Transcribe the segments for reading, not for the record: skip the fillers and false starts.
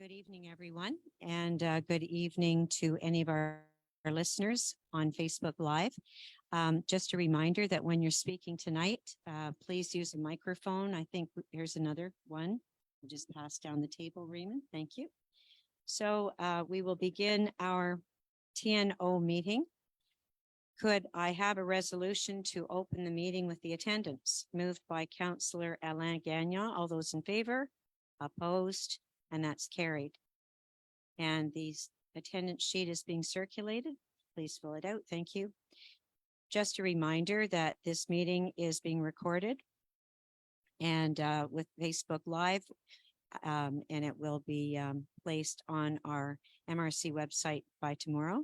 Good evening, everyone, and good evening to any of our listeners on Facebook Live. Just a reminder that when you're speaking tonight, please use a microphone. I think here's another one. I'll just pass down the table, Raymond. Thank you. So we will begin our TNO meeting. Could I have a resolution to open the meeting with the attendance? Moved by Councillor Alain Gagnon. All those in favor? Opposed? And that's carried. And the attendance sheet is being circulated. Please fill it out. Thank you. Just a reminder that this meeting is being recorded and with Facebook Live, and it will be placed on our MRC website by tomorrow.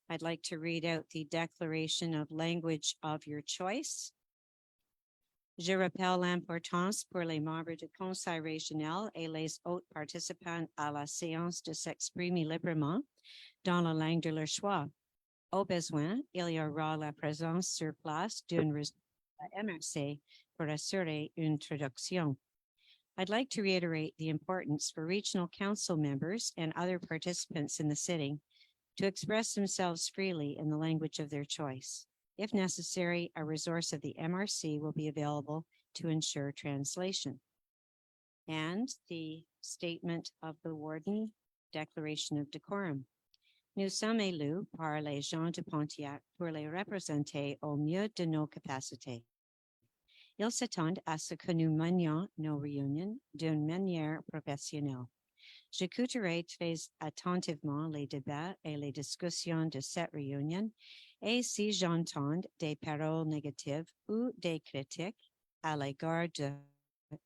I'd like to read out the declaration of language of your choice. Je rappelle l'importance pour les membres du conseil régional et les autres participants à la séance de s'exprimer librement dans la langue de leur choix. Au besoin, il y aura la présence sur place d'une MRC pour assurer une traduction. I'd like to reiterate the importance for regional council members and other participants in the sitting to express themselves freely in the language of their choice. If necessary, a resource of the MRC will be available to ensure translation. And the statement of the warden, declaration of decorum. Nous sommes élus par les gens de Pontiac pour les représenter au mieux de nos capacités. Ils s'attendent à ce que nous menions nos réunions d'une manière professionnelle. J'écouterai très attentivement les débats et les discussions de cette réunion et si j'entends des paroles négatives ou des critiques à l'égard de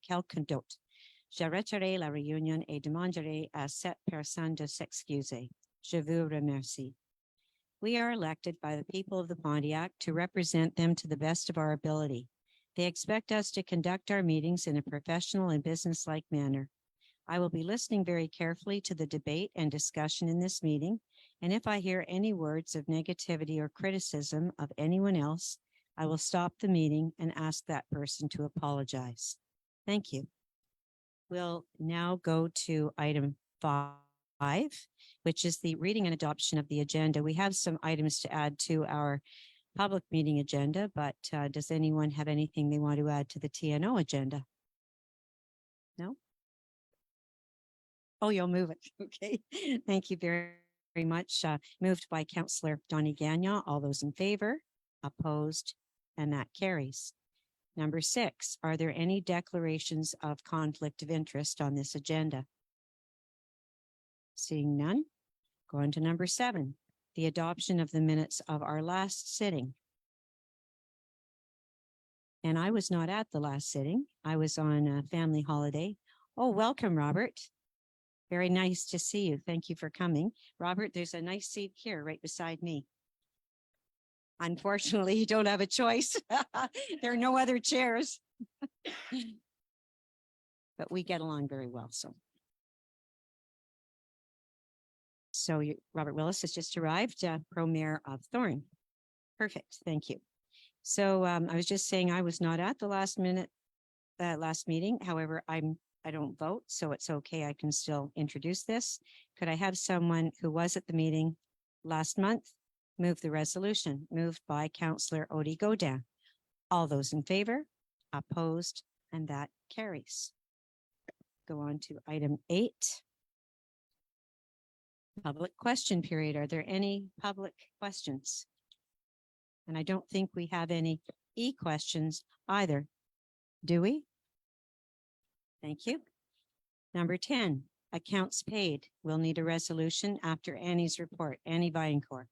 quelqu'un d'autre, j'arrêterai la réunion et demanderai à cette personne de s'excuser. Je vous remercie. We are elected by the people of the Pontiac to represent them to the best of our ability. They expect us to conduct our meetings in a professional and business-like manner. I will be listening very carefully to the debate and discussion in this meeting, and if I hear any words of negativity or criticism of anyone else, I will stop the meeting and ask that person to apologize. Thank you. We'll now go to item 5, which is the reading and adoption of the agenda. We have some items to add to our public meeting agenda, but does anyone have anything they want to add to the TNO agenda? No? Oh, you'll move it. Okay. Thank you very much. Moved by Councillor Donnie Gagnon. All those in favor? Opposed? And that carries. Number 6, are there any declarations of conflict of interest on this agenda? Seeing none, going to number 7, the adoption of the minutes of our last sitting. And I was not at the last sitting. I was on a family holiday. Oh, welcome, Robert. Very nice to see you. Thank you for coming. Robert, there's a nice seat here right beside me. Unfortunately, you don't have a choice. There are no other chairs. But we get along very well. So Robert Willis has just arrived, Pro Mayor of Thorn. Perfect. Thank you. So I was just saying I was not at the last meeting. However, I don't vote, so it's okay. I can still introduce this. Could I have someone who was at the meeting last month move the resolution? Moved by Councillor Odie Godin. All those in favor? Opposed? And that carries. Go on to item 8. Public question period. Are there any public questions? And I don't think we have any e-questions either. Do we? Thank you. Number 10, accounts paid. We'll need a resolution after Annie's report. Annie Vaillancourt.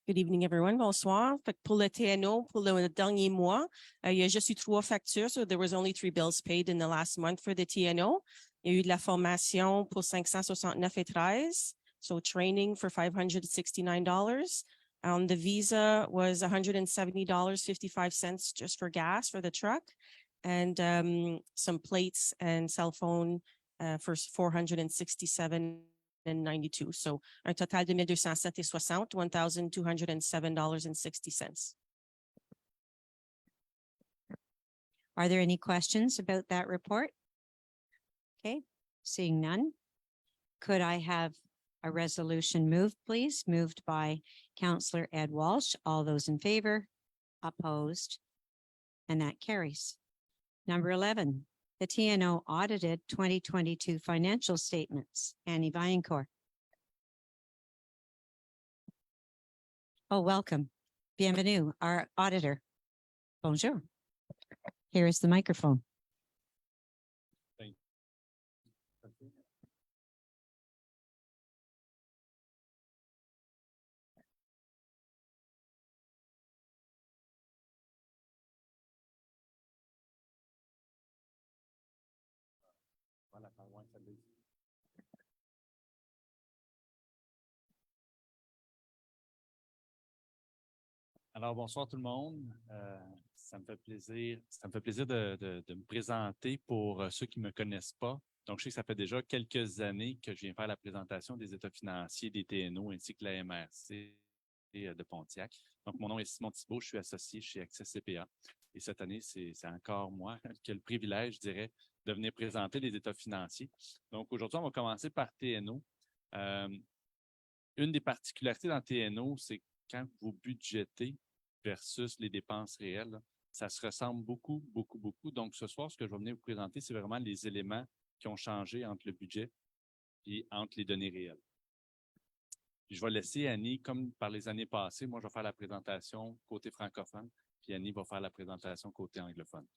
Good evening, everyone. Bonsoir. Fait que pour le TNO, pour le dernier mois, il y a juste eu 3 factures, so there was only 3 bills paid in the last month for the TNO. Il y a eu de la formation pour 569,13, so training for $569. The visa was $170.55 just for gas for the truck, and some plates and cell phone for $467.92. So un total de $1,207.60, $1,207.60. Are there any questions about that report? Okay, seeing none. Could I have a resolution moved, please? Moved by Counselor Ed Walsh. All those in favor? Opposed? And that carries. Number 11, the TNO audited 2022 financial statements. Annie Vaillancourt. Oh, welcome. Bienvenue, our auditor. Bonjour. Here is the microphone. Thank you. Voilà, alors, bonsoir tout le monde. Ça me fait plaisir de me présenter pour ceux qui ne me connaissent pas. Donc, je sais que ça fait déjà quelques années que je viens faire la présentation des états financiers des TNO ainsi que la MRC de Pontiac. Donc, mon nom est Simon Thibault, je suis associé chez Access CPA. Et cette année, c'est encore moi qui ai le privilège, je dirais, de venir présenter les états financiers. Donc, aujourd'hui, on va commencer par TNO. Une des particularités dans TNO, c'est quand vous budgétez versus les dépenses réelles, là, ça se ressemble beaucoup, beaucoup, beaucoup. Donc, ce soir, ce que je vais venir vous présenter, c'est vraiment les éléments qui ont changé entre le budget et entre les données réelles. Puis je vais laisser Annie, comme par les années passées, moi, je vais faire la présentation côté francophone, puis Annie va faire la présentation côté anglophone.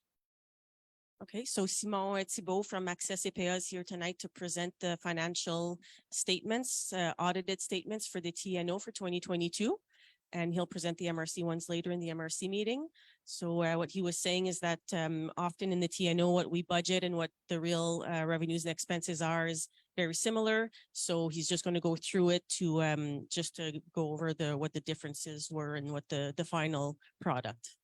Okay, so Simon Thibault from Access CPA is here tonight to present the financial statements, audited statements for the TNO for 2022. And he'll present the MRC ones later in the MRC meeting. So what he was saying is that often in the TNO, what we budget and what the real revenues and expenses are is very similar. So he's just going to go through it to just to go over what the differences were and what the final product.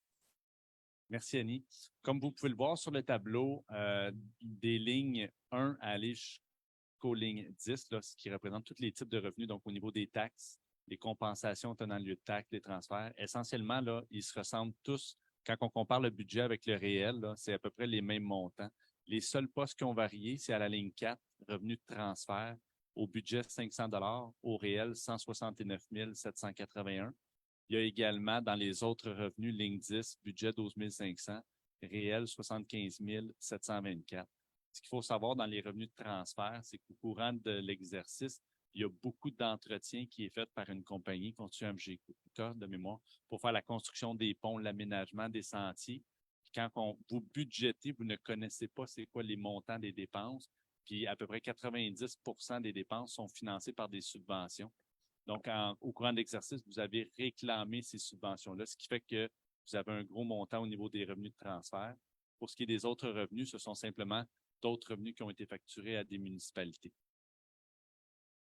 Merci, Annie. Comme vous pouvez le voir sur le tableau, des lignes 1 à aller jusqu'aux lignes 10, là, ce qui représente tous les types de revenus, donc au niveau des taxes, les compensations tenant lieu de taxes, les transferts, essentiellement, là, ils se ressemblent tous. Quand on compare le budget avec le réel, c'est à peu près les mêmes montants. Les seuls postes qui ont varié, c'est à la ligne 4, revenus de transfert, au budget 500 $, au réel 169 781. Il y a également dans les autres revenus, ligne 10, budget 12 500, réel 75 724. Ce qu'il faut savoir dans les revenus de transfert, c'est qu'au courant de l'exercice, il y a beaucoup d'entretien qui est fait par une compagnie, Continue MG de mémoire, pour faire la construction des ponts, l'aménagement des sentiers. Puis quand vous budgétez, vous ne connaissez pas c'est quoi les montants des dépenses. Puis à peu près 90% des dépenses sont financées par des subventions. Donc, au courant de l'exercice, vous avez réclamé ces subventions-là, ce qui fait que vous avez un gros montant au niveau des revenus de transfert. Pour ce qui est des autres revenus, ce sont simplement d'autres revenus qui ont été facturés à des municipalités.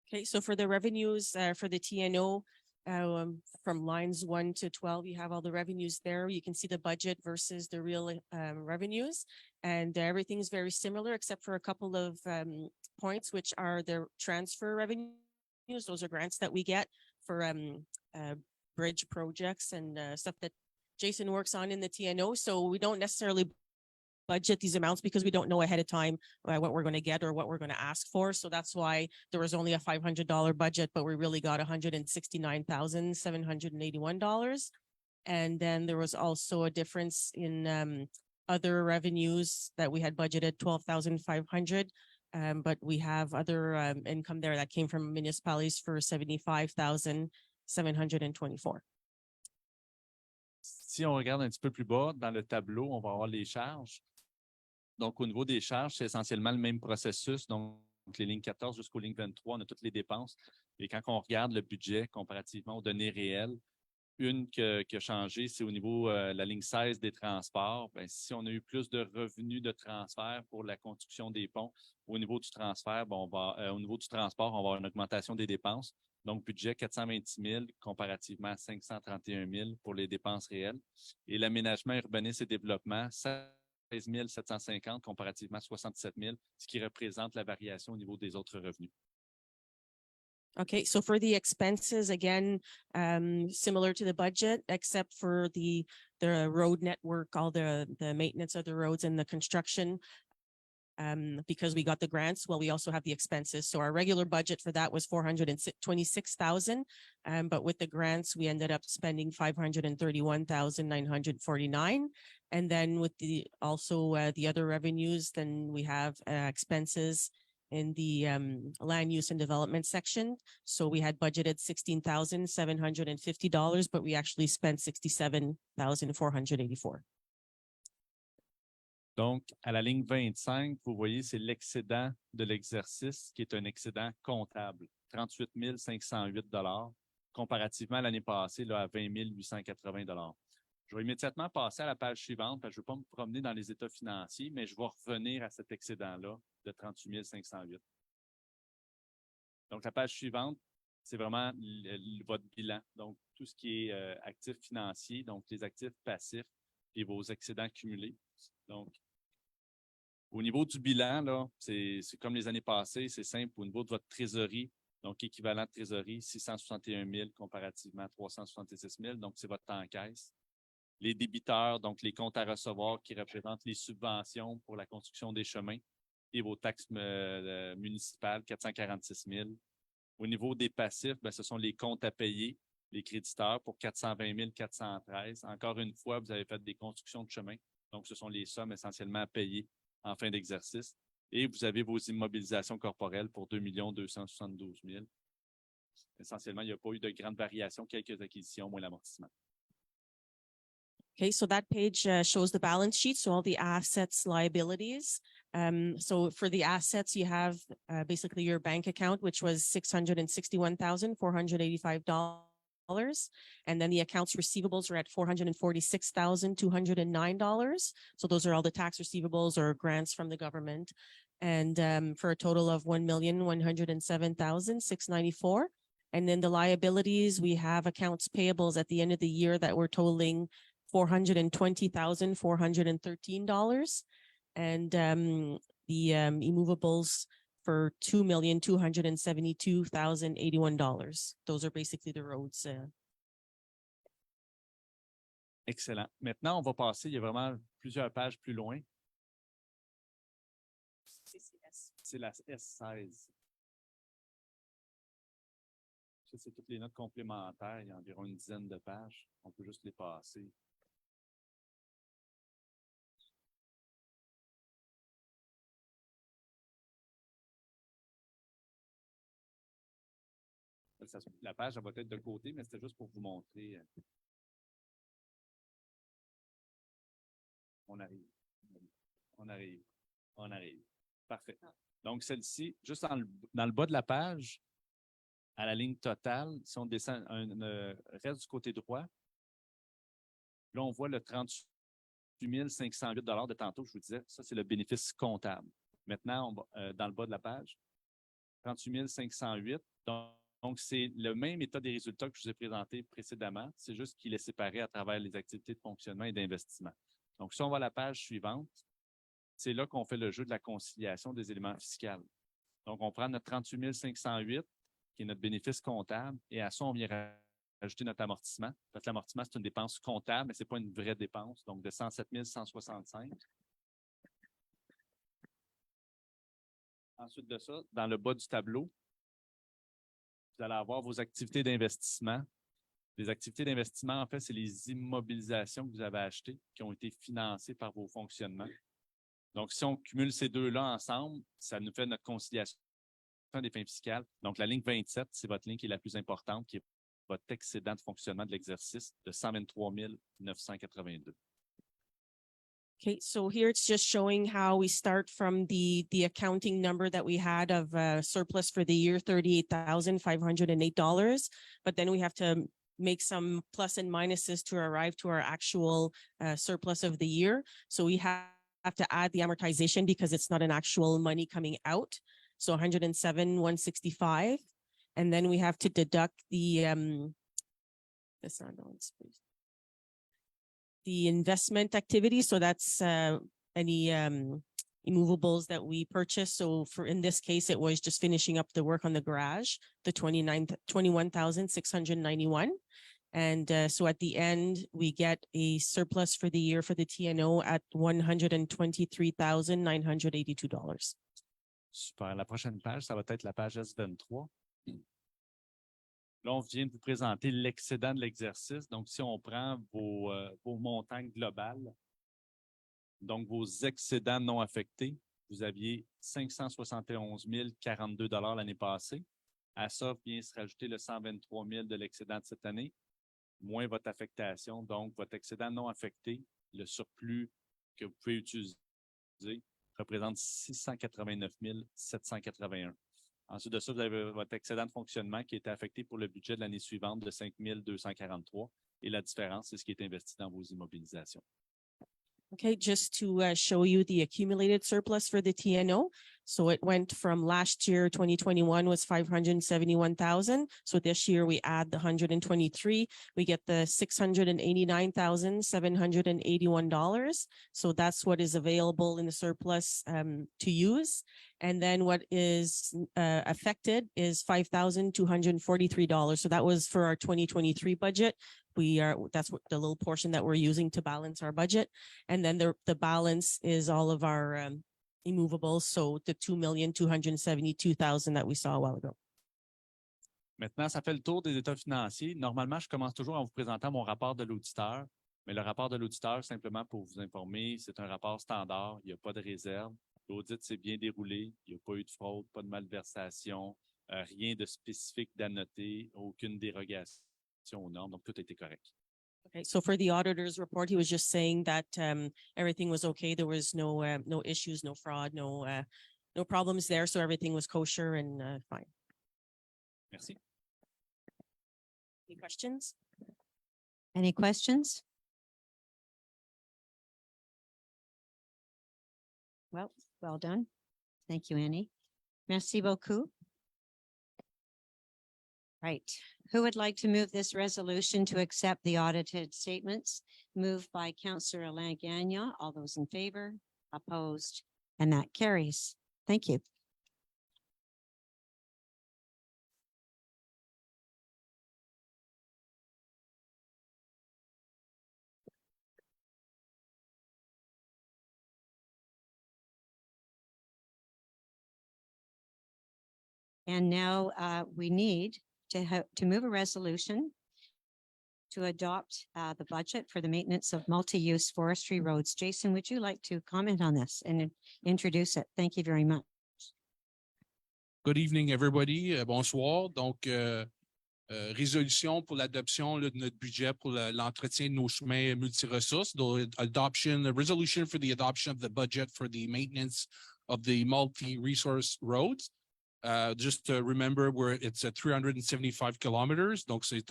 Okay, so for the revenues for the TNO, from lines 1 to 12, you have all the revenues there. You can see the budget versus the real revenues, and everything is very similar except for a couple of points, which are the transfer revenues. Those are grants that we get for bridge projects and stuff that Jason works on in the TNO. So we don't necessarily budget these amounts because we don't know ahead of time what we're going to get or what we're going to ask for. So that's why there was only a $500 budget, but we really got $169,781. And then there was also a difference in other revenues that we had budgeted 12,500. But we have other income there that came from municipalities for 75,724. Si on regarde un petit peu plus bas, dans le tableau, on va avoir les charges. Donc, au niveau des charges, c'est essentiellement le même processus. Donc, les lignes 14 jusqu'aux lignes 23, on a toutes les dépenses. Et quand on regarde le budget comparativement aux données réelles, une qui a changé, c'est au niveau la ligne 16 des transports. Bien, si on a eu plus de revenus de transfert pour la construction des ponts, au niveau du transfert, bon, au niveau du transport, on va avoir une augmentation des dépenses. Donc, budget 426 000 comparativement à 531 000 pour les dépenses réelles. Et l'aménagement, urbanisme et développement, 16 750 comparativement à 67 000, ce qui représente la variation au niveau des autres revenus. Okay, so for the expenses, again, similar to the budget, except for the road network, all the maintenance of the roads and the construction. because we got the grants. Well, we also have the expenses. So our regular budget for that was 426,000. But with the grants, we ended up spending 531,949. And then with the the other revenues, then we have expenses in the land use and development section. So we had budgeted $16,750, but we actually spent $67,484. Donc, à la ligne 25, vous voyez, c'est l'excédent de l'exercice qui est un excédent comptable, 38 508 comparativement à l'année passée là, à 20 880 Je vais immédiatement passer à la page suivante parce que je ne veux pas me promener dans les états financiers, mais je vais revenir à cet excédent-là de 38 508. Donc, la page suivante, c'est vraiment votre bilan. Donc, tout ce qui est actifs financiers, donc les actifs passifs et vos excédents cumulés. Donc, au niveau du bilan, là, c'est comme les années passées, c'est simple. Au niveau de votre trésorerie, donc équivalent de trésorerie, 661 000 comparativement à 366 000. Donc, c'est votre encaisse. Les débiteurs, donc les comptes à recevoir qui représentent les subventions pour la construction des chemins et vos taxes municipales, 446 000. Au niveau des passifs, bien, ce sont les comptes à payer, les créditeurs pour 420 413. Encore une fois, vous avez fait des constructions de chemins. Donc, ce sont les sommes essentiellement à payer en fin d'exercice. Et vous avez vos immobilisations corporelles pour 2 272 000. Essentiellement, il n'y a pas eu de grande variation, quelques acquisitions, moins l'amortissement. Okay, so that page shows the balance sheet, so all the assets, liabilities. So for the assets, you have basically your bank account, which was $661,485. And then the accounts receivables are at $446,209. So those are all the tax receivables or grants from the government. And for a total of $1,107,694. And then the liabilities, we have accounts payables at the end of the year that were totaling $420,413. And the immovables for $2,272,081. Those are basically the roads. Excellent. Maintenant, on va passer, il y a vraiment plusieurs pages plus loin. C'est la S16. Ça, c'est toutes les notes complémentaires. Il y a environ une dizaine de pages. On peut juste les passer. La page, elle va être de côté, mais c'était juste pour vous montrer. On arrive. Parfait. Donc, celle-ci, juste dans le bas de la page, à la ligne totale, si on descend, reste du côté droit, là, on voit le 38 508 de tantôt, je vous disais, ça, c'est le bénéfice comptable. Maintenant, on va, dans le bas de la page, 38 508. Donc, c'est le même état des résultats que je vous ai présenté précédemment. C'est juste qu'il est séparé à travers les activités de fonctionnement et d'investissement. Donc, si on va à la page suivante, c'est là qu'on fait le jeu de la conciliation des éléments fiscaux. Donc, on prend notre 38 508, qui est notre bénéfice comptable, et à ça, on vient rajouter notre amortissement. En fait, l'amortissement, c'est une dépense comptable, mais ce n'est pas une vraie dépense, donc de 107 165. Ensuite de ça, dans le bas du tableau, vous allez avoir vos activités d'investissement. Les activités d'investissement, en fait, c'est les immobilisations que vous avez achetées qui ont été financées par vos fonctionnements. Donc, si on cumule ces deux-là ensemble, ça nous fait notre conciliation des fins fiscales. Donc, la ligne 27, c'est votre ligne qui est la plus importante, qui est votre excédent de fonctionnement de l'exercice de 123 982. Okay, so here it's just showing how we start from the accounting number that we had of surplus for the year, $38,508. But then we have to make some plus and minuses to arrive to our actual surplus of the year. So we have to add the amortization because it's not an actual money coming out. So 107,165. And then we have to deduct the investment activity. So that's any immovables that we purchased. So in this case, it was just finishing up the work on the garage, the 21,691. And so at the end, we get a surplus for the year for the TNO at $123,982. Super. La prochaine page, ça va être la page S23. Là, on vient de vous présenter l'excédent de l'exercice. Donc, si on prend vos montants globaux, donc vos excédents non affectés, vous aviez 571 042 $ l'année passée. À ça vient se rajouter le 123 000 de l'excédent de cette année, moins votre affectation. Donc, votre excédent non affecté, le surplus que vous pouvez utiliser, représente 689 781. Ensuite de ça, vous avez votre excédent de fonctionnement qui était affecté pour le budget de l'année suivante de 5 243. Et la différence, c'est ce qui est investi dans vos immobilisations. Okay, just to show you the accumulated surplus for the TNO. So it went from last year, 2021 was 571,000. So this year we add the 123, we get the $689,781. So that's what is available in the surplus to use. And then what is affected is $5,243. So that was for our 2023 budget. That's what the little portion that we're using to balance our budget. And then the balance is all of our immovables. So the $2,272,000 that we saw a while ago. Maintenant, ça fait le tour des états financiers. Normalement, je commence toujours en vous présentant mon rapport de l'auditeur. Mais le rapport de l'auditeur, simplement pour vous informer, c'est un rapport standard. Il n'y a pas de réserve. L'audit s'est bien déroulé. Il n'y a pas eu de fraude, pas de malversation, rien de spécifique d'annoter, aucune dérogation aux normes. Donc, tout était correct. Okay, so for the auditor's report, he was just saying that everything was okay. There was no issues, no fraud, no problems there. So everything was kosher and fine. Merci. Any questions? Any questions? Well done. Thank you, Annie. Merci beaucoup. Right. Who would like to move this resolution to accept the audited statements? Moved by Councillor Alain Gagnon. All those in favor? Opposed? And that carries. Thank you. And now we need to move a resolution to adopt the budget for the maintenance of multi-use forestry roads. Jason, would you like to comment on this and introduce it? Thank you very much. Good evening, everybody. Bonsoir. Donc, résolution pour l'adoption de notre budget pour l'entretien de nos chemins multiressources. A resolution for the adoption of the budget for the maintenance of the multi-resource roads. Just to remember, it's 375 kilometers. Donc, c'est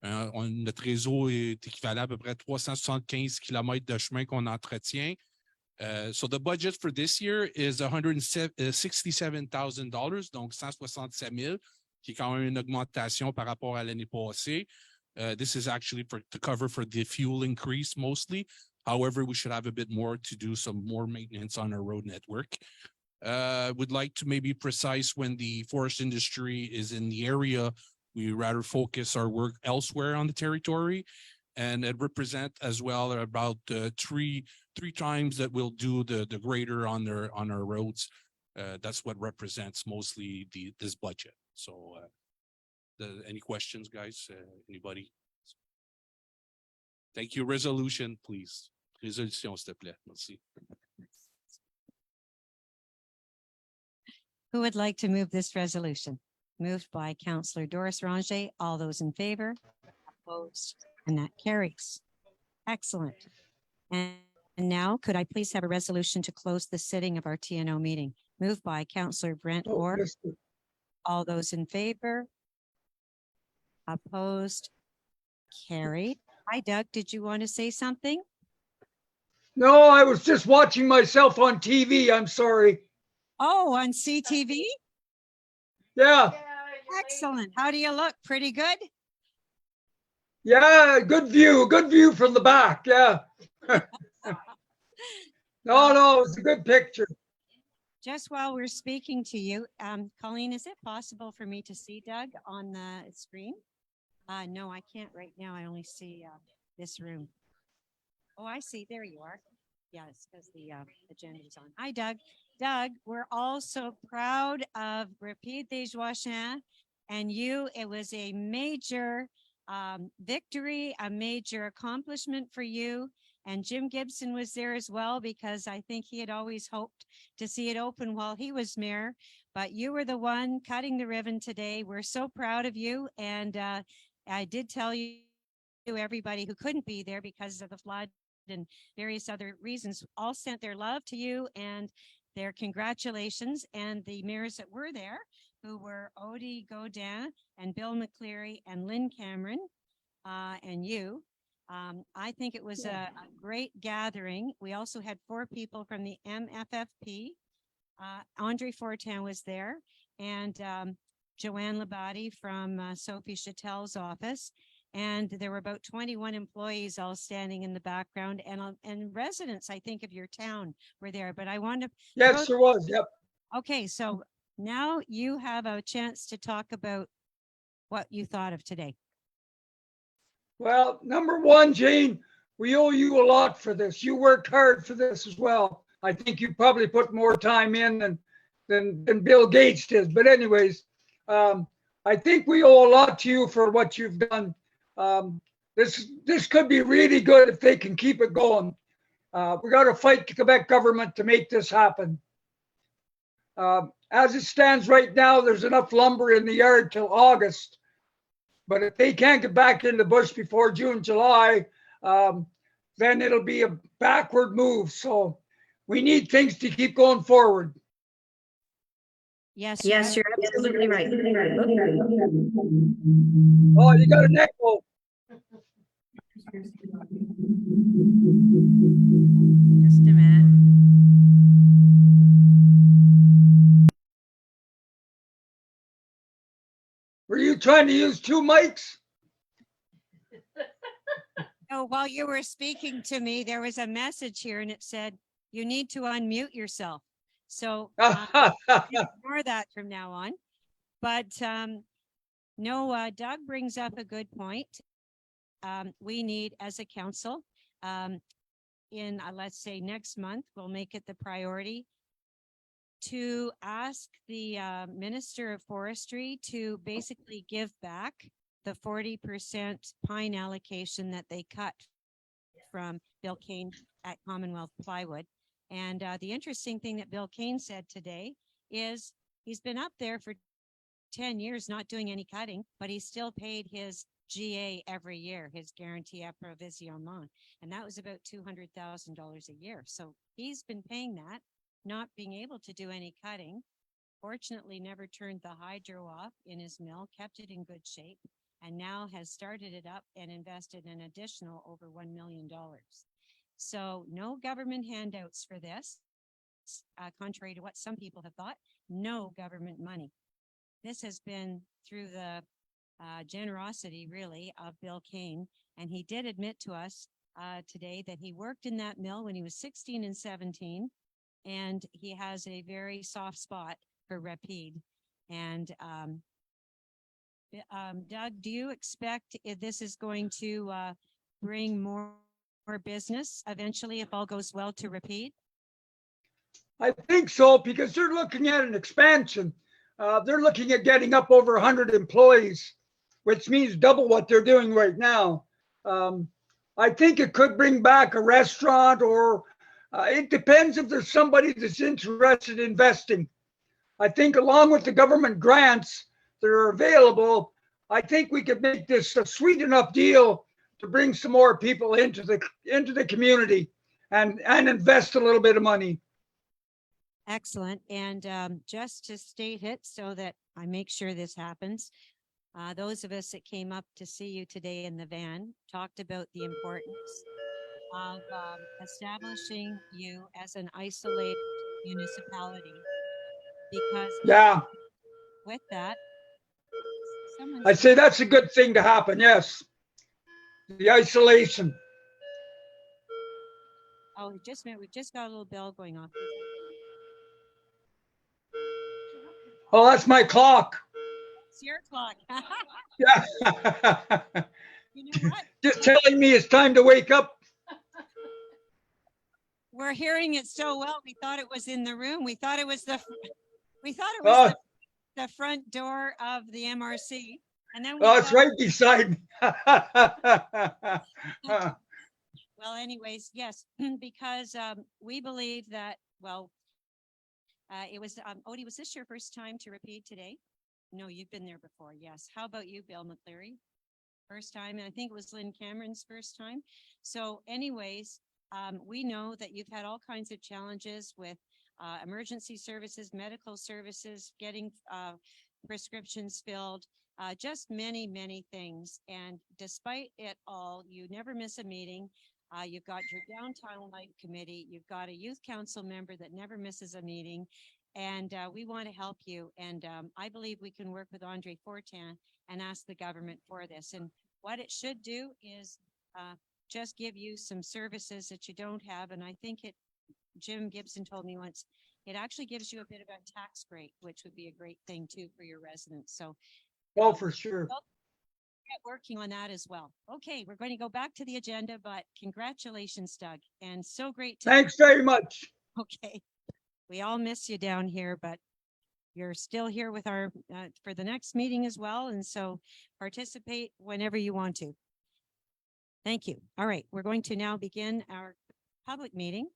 notre réseau est équivalent à peu près 375 kilomètres de chemin qu'on entretient. So the budget for this year is $167,000, donc 167 000, qui est quand même une augmentation par rapport à l'année passée. This is actually to cover for the fuel increase mostly. However, we should have a bit more to do some more maintenance on our road network. Would like to maybe precise when the forest industry is in the area, we rather focus our work elsewhere on the territory, and it represent as well about three times that we'll do the grader on our roads. That's what represents mostly this budget. So, any questions, guys? Anybody? Thank you. Resolution, please. Résolution, s'il te plaît. Merci. Who would like to move this resolution? Moved by Councillor Doris Ranger. All those in favor? Opposed? And that carries. Excellent. And now could I please have a resolution to close the sitting of our TNO meeting? Moved by Councillor Brent Orr. All those in favor? Opposed? Carried. Hi, Doug. Did you want to say something? No, I was just watching myself on TV. I'm sorry. Oh, on CTV? Yeah. Excellent. How do you look? Pretty good? Yeah, good view from the back. Yeah. No, it's a good picture. Just while we're speaking to you, Colleen, is it possible for me to see Doug on the screen? No, I can't right now. I only see this room. Oh, I see. There you are. Yeah, it's because the agenda is on. Hi, Doug. Doug, we're all so proud of Repeat des Joachim and you. It was a major victory, a major accomplishment for you. And Jim Gibson was there as well, because I think he had always hoped to see it open while he was mayor. But you were the one cutting the ribbon today. We're so proud of you. And I did tell you, everybody who couldn't be there because of the flood and various other reasons, all sent their love to you and their congratulations. And the mayors that were there, who were Odie Godin and Bill McCleary and Lynn Cameron, and you, I think it was a great gathering. We also had 4 people from the MFFP. Andre Fortin was there, and Joanne Labate from Sophie Chattel's office. And there were about 21 employees all standing in the background, and residents, I think, of your town were there. But I want to. Yes, there was. Yep. Okay, so now you have a chance to talk about what you thought of today. Well, number one, Jane, we owe you a lot for this. You worked hard for this as well. I think you probably put more time in than Bill Gates did. But anyways, I think we owe a lot to you for what you've done. This could be really good if they can keep it going. We got to fight the Quebec government to make this happen. As it stands right now, there's enough lumber in the yard till August. But if they can't get back in the bush before June, July, then it'll be a backward move. So we need things to keep going forward. Yes, Yes, you're absolutely right. Oh, you got an echo. Just a minute. Were you trying to use 2 mics? No, while you were speaking to me, there was a message here and it said, you need to unmute yourself. So ignore that from now on. But no, Doug brings up a good point. We need, as a council, in let's say next month, we'll make it the priority to ask the Minister of Forestry to basically give back the 40% pine allocation that they cut from Bill Kane at Commonwealth Plywood. And the interesting thing that Bill Kane said today is he's been up there for 10 years not doing any cutting, but he still paid his GA every year, his guarantee approvisionnement. And that was about $200,000 a year. So he's been paying that, not being able to do any cutting. Fortunately, never turned the hydro off in his mill, kept it in good shape, and now has started it up and invested an additional over $1 million. So no government handouts for this, contrary to what some people have thought, no government money. This has been through the generosity, really, of Bill Kane. And he did admit to us today that he worked in that mill when he was 16 and 17, and he has a very soft spot for Rapide. And Doug, do you expect this is going to bring more business eventually, if all goes well, to Rapide? I think so, because they're looking at an expansion. They're looking at getting up over 100 employees, which means double what they're doing right now. I think it could bring back a restaurant, or it depends if there's somebody that's interested in investing. I think along with the government grants that are available, I think we could make this a sweet enough deal to bring some more people into the community and invest a little bit of money. Excellent. And just to state it so that I make sure this happens, those of us that came up to see you today in the van talked about the importance of establishing you as an isolated municipality, because Yeah, with that, I say that's a good thing to happen. Yes, the isolation. Oh, just a minute. We've just got a little bell going off. Oh, that's my clock. It's your clock. Yeah. You know what? Just telling me it's time to wake up. We're hearing it so well. We thought it was in the room. We thought it was Oh, the front door of the MRC. And then we oh, it's felt, right beside me. well, anyways, yes, because we believe that, well, it was, Odie, was this your first time to repeat today? No, you've been there before. Yes. How about you, Bill McCleary? First time. And I think it was Lynn Cameron's first time. So anyways, we know that you've had all kinds of challenges with emergency services, medical services, getting prescriptions filled, just many, many things. And despite it all, you never miss a meeting. You've got your downtown light committee. You've got a youth council member that never misses a meeting. And we want to help you. And I believe we can work with Andre Fortin and ask the government for this. And what it should do is just give you some services that you don't have. And I think Jim Gibson told me once, it actually gives you a bit of a tax break, which would be a great thing too for your residents. So Oh, for sure. we'll get working on that as well. Okay, we're going to go back to the agenda, but congratulations, Doug. And so great to Thanks very much. Okay. We all miss you down here, but you're still here with our for the next meeting as well. And so participate whenever you want to. Thank you. All right, we're going to now begin our public meeting.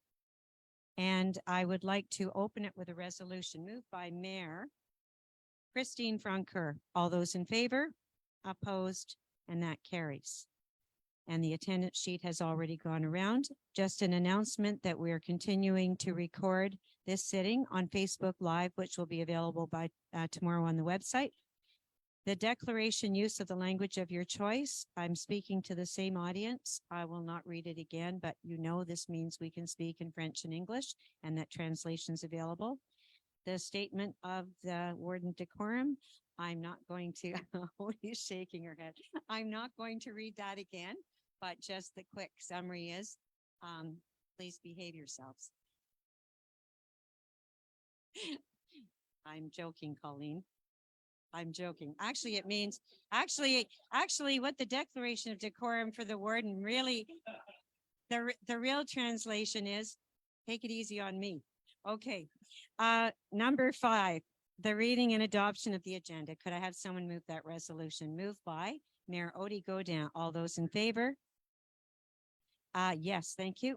And I would like to open it with a resolution moved by Mayor Christine Francoeur. All those in favor, opposed, and that carries. And the attendance sheet has already gone around. Just an announcement that we are continuing to record this sitting on Facebook Live, which will be available by tomorrow on the website. The declaration use of the language of your choice. I'm speaking to the same audience. I will not read it again, but you know this means we can speak in French and English and that translation is available. The statement of the warden decorum. I'm not going to, Odie's shaking her head. I'm not going to read that again, but just the quick summary is, please behave yourselves. I'm joking, Colleen. I'm joking. Actually, it means, actually what the declaration of decorum for the warden really, the real translation is, take it easy on me. Okay. Number 5, the reading and adoption of the agenda. Could I have someone move that resolution? Moved by Mayor Odie Godin. All those in favor? Yes, thank you.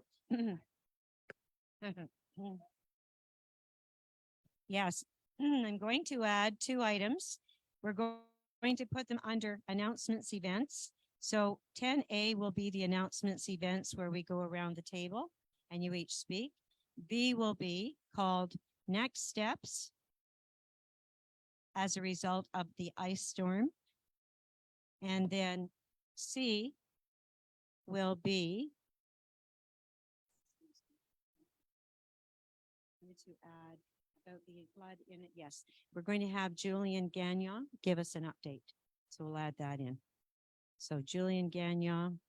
Yes, I'm going to add 2 items. We're going to put them under announcements events. So 10A will be the announcements events where we go around the table and you each speak. B will be called next steps as a result of the ice storm. And then C will be to add about the flood in it. Yes, we're going to have Julian Gagnon give us an update. So we'll add that in. So Julian Gagnon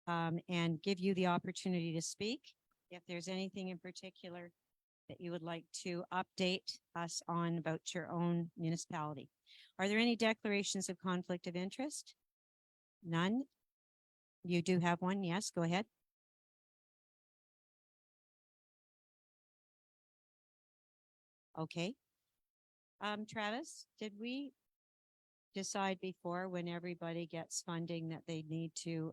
and give you the opportunity to speak. If there's anything in particular that you would like to update us on about your own municipality. Are there any declarations of conflict of interest? None? You do have one? Yes, go ahead. Okay. Travis, did we decide before when everybody gets funding that they need to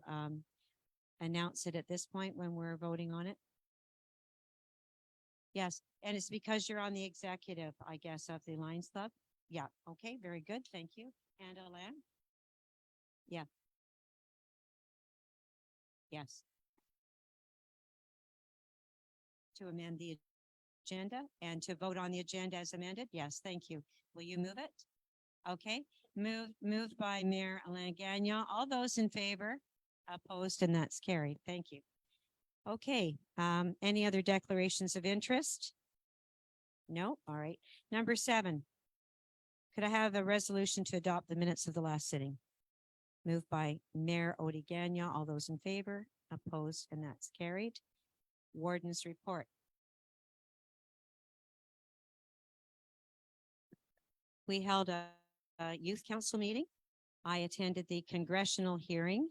announce it at this point when we're voting on it? Yes, and it's because you're on the executive, I guess, of the Lions Club. Yeah, okay, very good, thank you. And Alain? Yeah. Yes. To amend the agenda and to vote on the agenda as amended? Yes, thank you. Will you move it? Okay, moved by Mayor Alain Gagnon. All those in favor? Opposed, and that's carried. Thank you. Okay, any other declarations of interest? No, all right. Number 7, could I have a resolution to adopt the minutes of the last sitting? Moved by Mayor Odie Gagnon. All those in favor? Opposed, and that's carried. Warden's report. We held a youth council meeting. I attended the congressional hearing,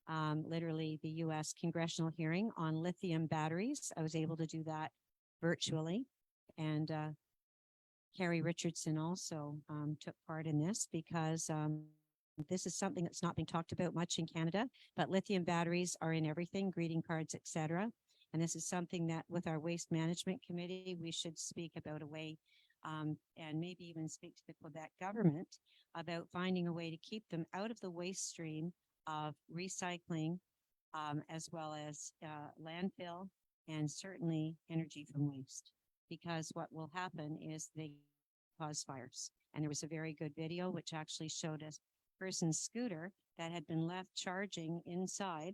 literally the U.S. congressional hearing on lithium batteries. I was able to do that virtually. And Carrie Richardson also took part in this because this is something that's not being talked about much in Canada, but lithium batteries are in everything, greeting cards, etc. And this is something that with our waste management committee, we should speak about a way and maybe even speak to the Quebec government about finding a way to keep them out of the waste stream of recycling as well as landfill and certainly energy from waste. Because what will happen is they cause fires. And there was a very good video which actually showed us person's scooter that had been left charging inside,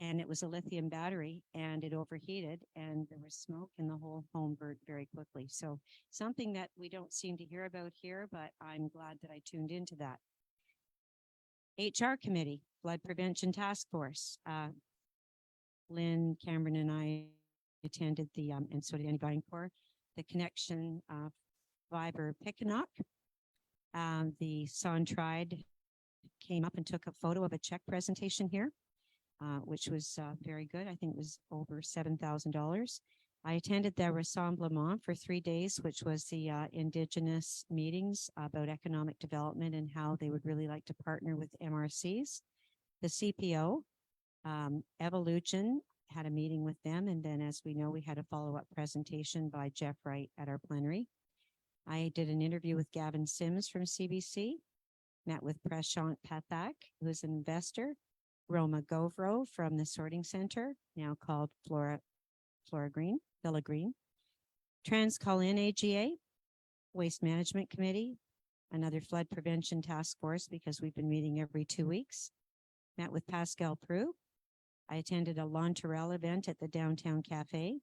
and it was a lithium battery, and it overheated and there was smoke and the whole home burnt very quickly. So something that we don't seem to hear about here, but I'm glad that I tuned into that. HR committee, flood prevention task force. Lynn, Cameron, and I attended the, and so did Annie Vaillancourt, the Connection Fiber Picanock. The Sontride came up and took a photo of a check presentation here, which was very good. I think it was over $7,000. I attended the Rassemblement for 3 days, which was the Indigenous meetings about economic development and how they would really like to partner with MRCs. The CPO, Evolution, had a meeting with them. And then, as we know, we had a follow-up presentation by Jeff Wright at our plenary. I did an interview with Gavin Sims from CBC, met with Prashant Pathak, who is an investor, Roma Govro from the sorting center, now called Villa Green, Trans-Colin AGA, Waste Management Committee, another flood prevention task force because we've been meeting every 2 weeks, met with Pascal Prue. I attended a Lonterelle event at the Downtown Cafe,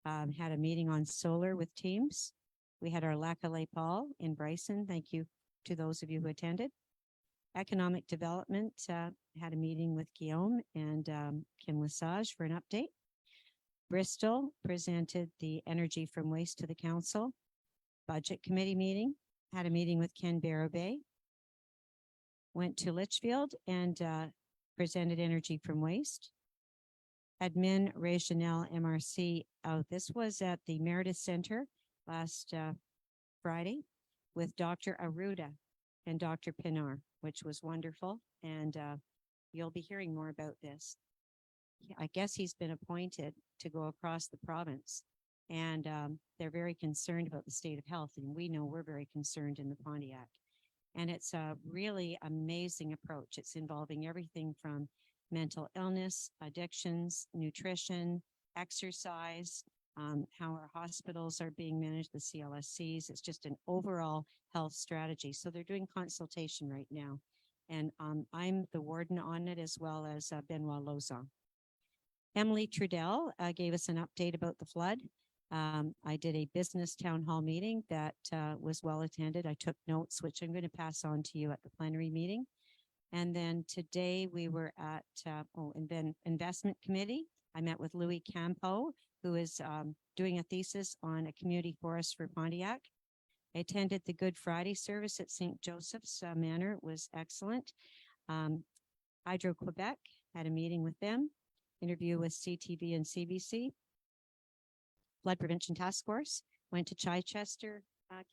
had a meeting on solar with teams. We had our Lac à Paul in Bryson. Thank you to those of you who attended. Economic Development had a meeting with Guillaume and Kim Lesage for an update. Bristol presented the energy from waste to the council. Budget committee meeting, had a meeting with Ken Barabay. Went to Litchfield and presented energy from waste. Admin Regional MRC. This was at the Meredith Center last Friday with Dr. Aruda and Dr. Pinar, which was wonderful. And you'll be hearing more about this. I guess he's been appointed to go across the province, and they're very concerned about the state of health. And we know we're very concerned in the Pontiac. And it's a really amazing approach. It's involving everything from mental illness, addictions, nutrition, exercise, how our hospitals are being managed, the CLSCs. It's just an overall health strategy. So they're doing consultation right now. And I'm the warden on it, as well as Benoit Lozon. Emily Trudell gave us an update about the flood. I did a business town hall meeting that was well attended. I took notes, which I'm going to pass on to you at the plenary meeting. And then today we were at, and then investment committee. I met with Louis Campo, who is doing a thesis on a community forest for Pontiac. I attended the Good Friday service at St. Joseph's Manor. It was excellent. Hydro-Quebec, had a meeting with them. Interview with CTV and CBC. Flood Prevention Task Force, went to Chichester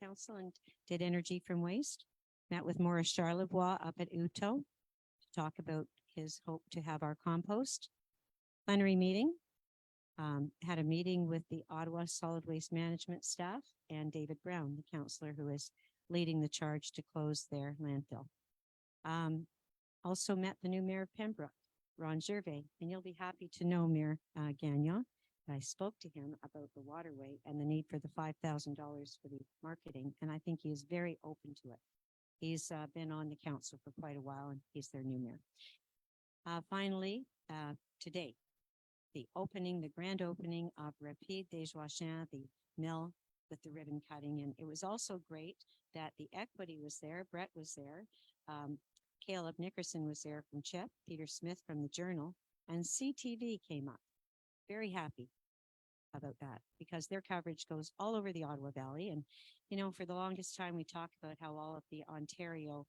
Council and did energy from waste. Met with Maurice Charlevoix up at Uto to talk about his hope to have our compost. Plenary meeting, had a meeting with the Ottawa Solid Waste Management staff and David Brown, the councillor who is leading the charge to close their landfill. Also met the new mayor of Pembroke, Ron Gervais, and you'll be happy to know Mayor Gagnon. I spoke to him about the waterway and the need for the $5,000 for the marketing, and I think he is very open to it. He's been on the council for quite a while, and he's their new mayor. Finally, today, the grand opening of Rapide des Joachins, the mill with the ribbon cutting, and it was also great that the equity was there. Brett was there. Caleb Nickerson was there from CHIP, Peter Smith from the Journal, and CTV came up. Very happy. about that because their coverage goes all over the Ottawa Valley. And, you know, for the longest time, we talked about how all of the Ontario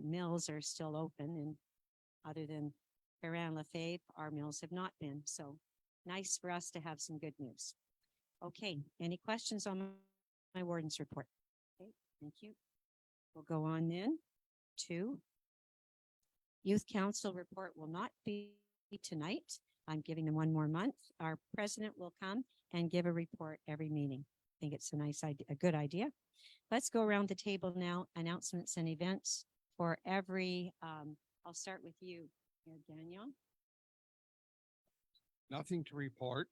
mills are still open, and other than Perrin-Lefebvre, our mills have not been. So nice for us to have some good news. Okay, any questions on my warden's report? Okay, thank you. We'll go on then to Youth Council report will not be tonight. I'm giving them one more month. Our president will come and give a report every meeting. I think it's a nice idea, a good idea. Let's go around the table now. Announcements and events for every, I'll start with you, Mayor Gagnon. Nothing to report.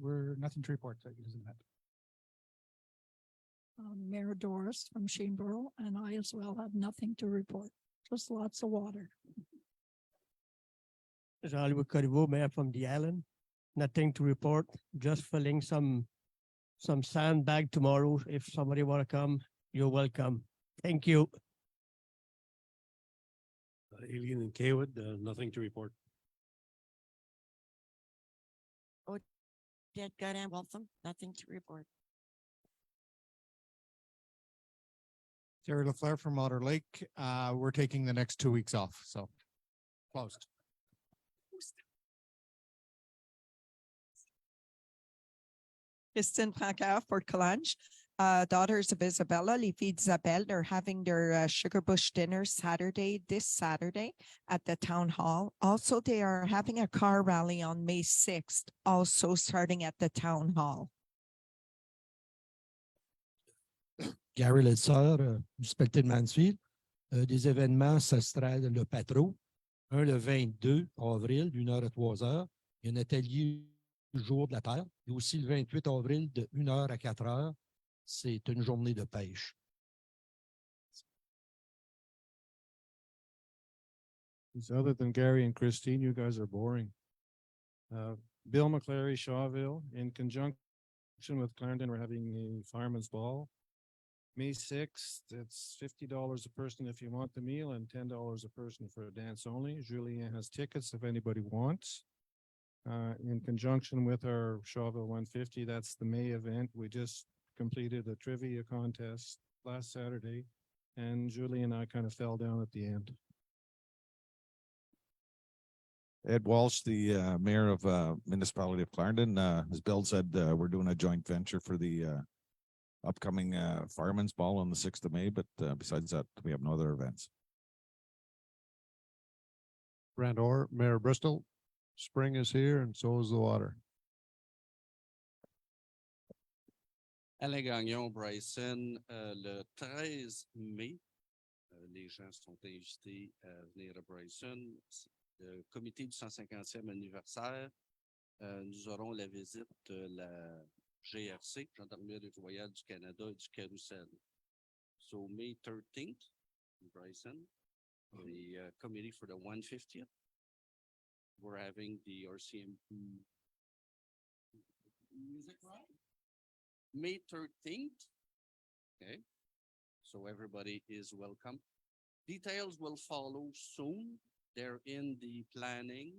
We're nothing to report. So it doesn't matter. Mayor Doris from Shaneboro, and I as well have nothing to report, just lots of water. Jean-Louis Corriveau, Mayor from the island. Nothing to report, just filling some sandbag tomorrow. If somebody want to come, you're welcome. Thank you. Alien and Kaywood, nothing to report. Dead God and Waltham, nothing to report. Terry LaFleur from Otter Lake. We're taking the next 2 weeks off, so closed. Kristen Paca, Fort Calange. Daughters of Isabella, les filles d'Isabelle, they're having their Sugar Bush dinner this Saturday at the town hall. Also, they are having a car rally on May 6th, also starting at the town hall. Gary Letseur, municipalité de Mansfield. Des événements, ça sera le Patro. Un le 22 avril, d'1 heure à 3 heures. Il y a un atelier du jour de la Terre. Et aussi le 28 avril, de 1 heure à 4 heures. C'est une journée de pêche. Other than Gary and Christine, you guys are boring. Bill McClary, Shawville, in conjunction with Clarendon, we're having a fireman's ball. May 6th, it's $50 a person if you want the meal and $10 a person for a dance only. Julien has tickets if anybody wants. In conjunction with our Shawville 150, that's the May event. We just completed a trivia contest last Saturday, and Julie and I kind of fell down at the end. Ed Walsh, the mayor of municipality of Clarendon, as Bill said, we're doing a joint venture for the upcoming fireman's ball on the 6th of May, but besides that, we have no other events. Brand Orr, Mayor Bristol, spring is here and so is the water. Alain Gagnon, Bryson, le 13 mai, les gens sont invités à venir à Bryson. Le comité du 150e anniversaire, nous aurons la visite de la GRC, Gendarmerie royale du Canada et du Carrousel. So May 13th, in Bryson, the committee for the 150th, we're having the RCMP music ride. May 13th. Okay. So everybody is welcome. Details will follow soon. They're in the planning.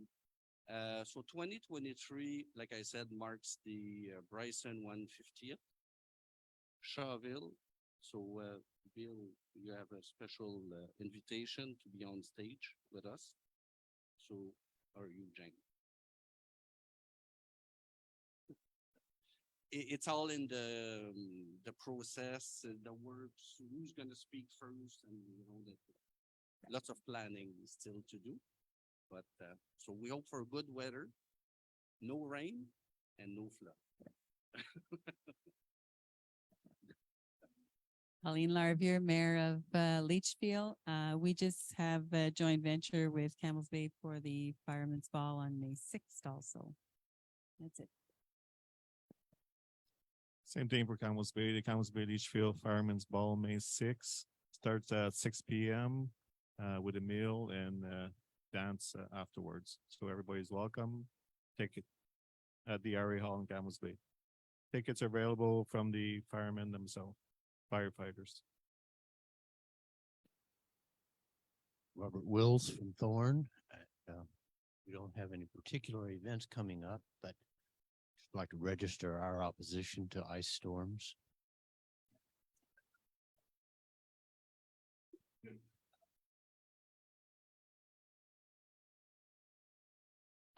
So 2023, like I said, marks the Bryson 150th. Shawville. So Bill, you have a special invitation to be on stage with us. So are you, Jane? It's all in the process, the works, who's going to speak first, and you know that lots of planning still to do. But so we hope for good weather, no rain, and no flood. Colleen Larvier, Mayor of Leachfield. We just have a joint venture with Campbell's Bay for the Fireman's Ball on May 6th also. That's it. Same thing for Campbell's Bay. The Campbell's Bay Leachfield Fireman's Ball, May 6th, starts at 6 p.m. With a meal and dance afterwards. So everybody's welcome. Ticket at the RA Hall in Campbell's Bay. Tickets are available from the firemen themselves. firefighters. Robert Wills from Thorn. We don't have any particular events coming up, but I'd like to register our opposition to ice storms.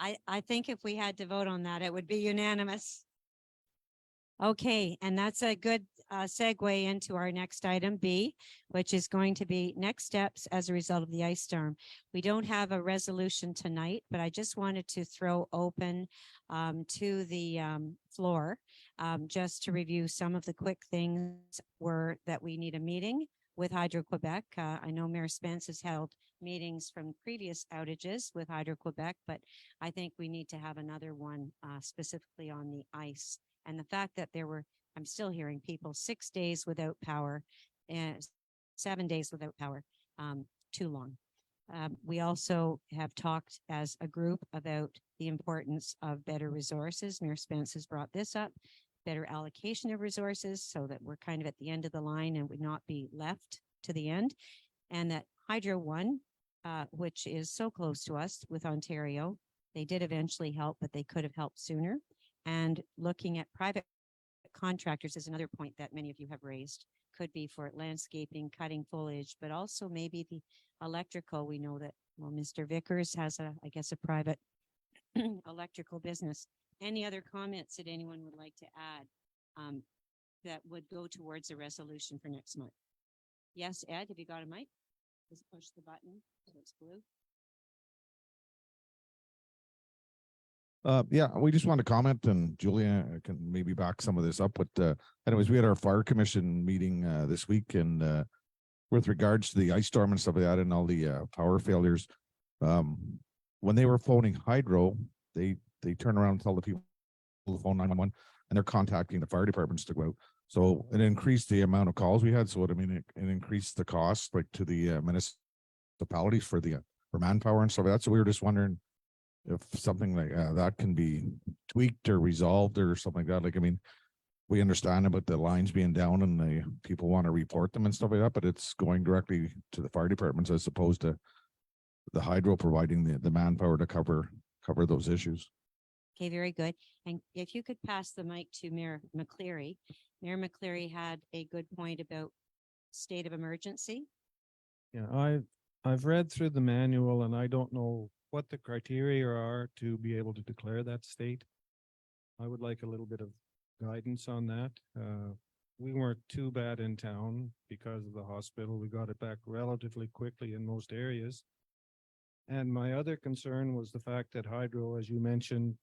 I think if we had to vote on that, it would be unanimous. Okay, and that's a good segue into our next item B, which is going to be next steps as a result of the ice storm. We don't have a resolution tonight, but I just wanted to throw open to the floor just to review some of the quick things were that we need a meeting with Hydro-Quebec. I know Mayor Spence has held meetings from previous outages with Hydro-Quebec, but I think we need to have another one specifically on the ice. And the fact that I'm still hearing people 6 days without power and 7 days without power, too long. We also have talked as a group about the importance of better resources. Mayor Spence has brought this up, better allocation of resources so that we're kind of at the end of the line and would not be left to the end. And that Hydro One, which is so close to us with Ontario, they did eventually help, but they could have helped sooner. And looking at private contractors is another point that many of you have raised. Could be for landscaping, cutting foliage, but also maybe the electrical. We know that, well, Mr. Vickers has I guess, a private electrical business. Any other comments that anyone would like to add that would go towards a resolution for next month? Yes, Ed, have you got a mic? Just push the button so it's blue. Yeah, we just want to comment, and Julia can maybe back some of this up. But anyways, we had our fire commission meeting this week, and with regards to the ice storm and stuff like that, and all the power failures, when they were phoning Hydro, they turn around and tell the people to phone 911, and they're contacting the fire departments to go out. So it increased the amount of calls we had. So it increased the cost like to the municipalities for manpower and stuff like that. So we were just wondering if something like that can be tweaked or resolved or something like that. Like, I mean, we understand about the lines being down and the people want to report them and stuff like that, but it's going directly to the fire departments as opposed to the Hydro providing the manpower to cover those issues. Okay, very good. And if you could pass the mic to Mayor McCleary. Mayor McCleary had a good point about state of emergency. Yeah, I've read through the manual and I don't know what the criteria are to be able to declare that state. I would like a little bit of guidance on that. We weren't too bad in town because of the hospital. We got it back relatively quickly in most areas. And my other concern was the fact that Hydro, as you mentioned,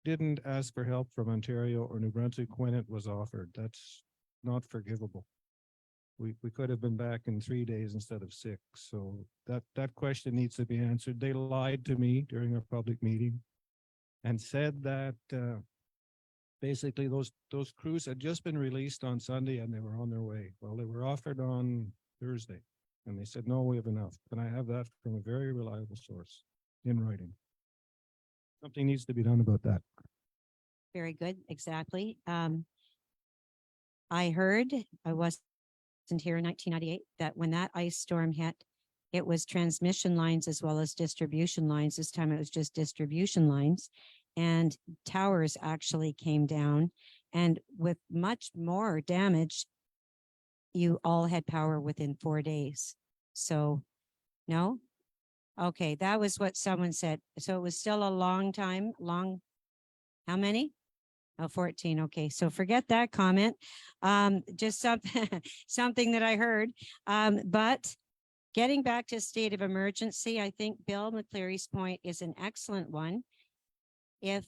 didn't ask for help from Ontario or New Brunswick when it was offered. That's not forgivable. We could have been back in 3 days instead of 6. So that question needs to be answered. They lied to me during a public meeting and said that basically those crews had just been released on Sunday and they were on their way. Well, they were offered on Thursday and they said, no, we have enough. And I have that from a very reliable source in writing. Something needs to be done about that. Very good, exactly. I heard, I wasn't here in 1998, that when that ice storm hit, it was transmission lines as well as distribution lines. This time it was just distribution lines, and towers actually came down, and with much more damage, you all had power within 4 days. So no? Okay, that was what someone said. So it was still a long time, how many? Oh, 14. Okay. So forget that comment. Just something that I heard. But getting back to state of emergency, I think Bill McCleary's point is an excellent one. If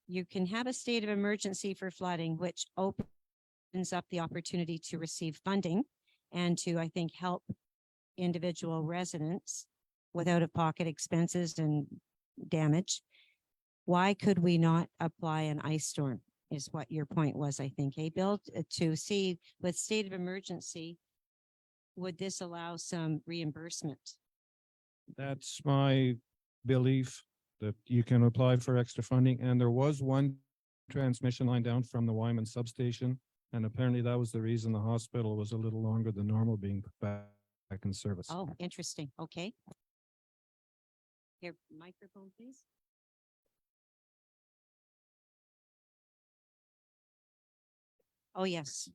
you can have a state of emergency for flooding, which opens up the opportunity to receive funding and to, I think, help individual residents with out-of-pocket expenses and damage. Why could we not apply an ice storm is what your point was, I think. Hey, Bill, to see with state of emergency, would this allow some reimbursement? That's my belief, that you can apply for extra funding. And there was one transmission line down from the Wyman substation And apparently that was the reason the hospital was a little longer than normal being put back in service. Oh, interesting. Okay. Here, microphone, please. Oh, yes.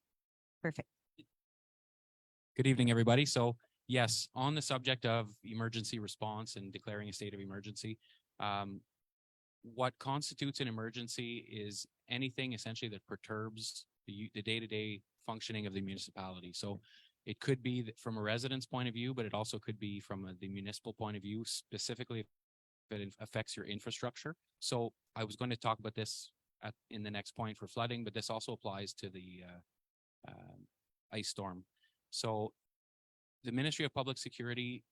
Perfect. Good evening, everybody. So yes, on the subject of emergency response and declaring a state of emergency, what constitutes an emergency is anything essentially that perturbs the day-to-day functioning of the municipality. So it could be that from a resident's point of view, but it also could be from the municipal point of view, specifically if it affects your infrastructure. So I was going to talk about this in the next point for flooding, but this also applies to the ice storm. So the Ministry of Public Security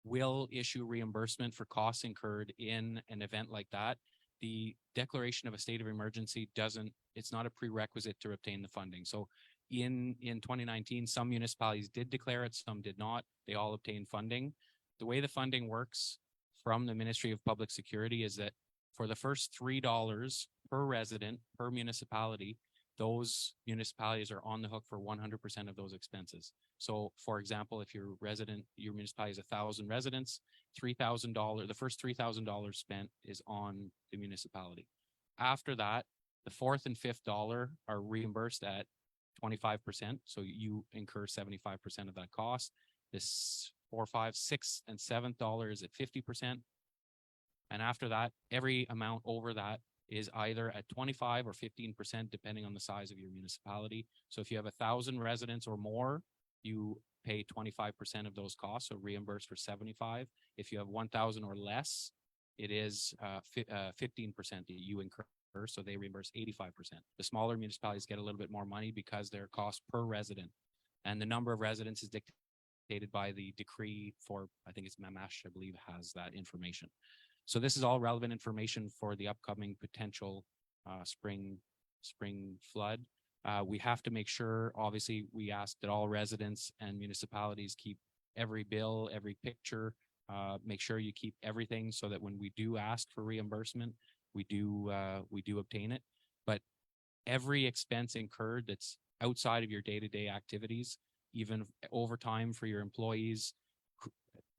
will issue reimbursement for costs incurred in an event like that. The declaration of a state of emergency it's not a prerequisite to obtain the funding. So in 2019, some municipalities did declare it, some did not. They all obtained funding. The way the funding works from the Ministry of Public Security is that for the first $3 per resident, per municipality, those municipalities are on the hook for 100% of those expenses. So for example, if your municipality has 1,000 residents, $3,000, the first $3,000 spent is on the municipality. After that, the fourth and fifth dollar are reimbursed at 25%. So you incur 75% of that cost. This $4, $5, $6, and $7 is at 50%. And after that, every amount over that is either at 25 or 15%, depending on the size of your municipality. So if you have 1,000 residents or more, you pay 25% of those costs, so reimbursed for 75. If you have 1,000 or less, it is 15% that you incur, so they reimburse 85%. The smaller municipalities get a little bit more money because their cost per resident and the number of residents is dictated by the decree for, I think it's Mamash, I believe, has that information. So this is all relevant information for the upcoming potential spring flood. We have to make sure, obviously, we ask that all residents and municipalities keep every bill, every picture, make sure you keep everything so that when we do ask for reimbursement, we do obtain it. But every expense incurred that's outside of your day-to-day activities, even overtime for your employees,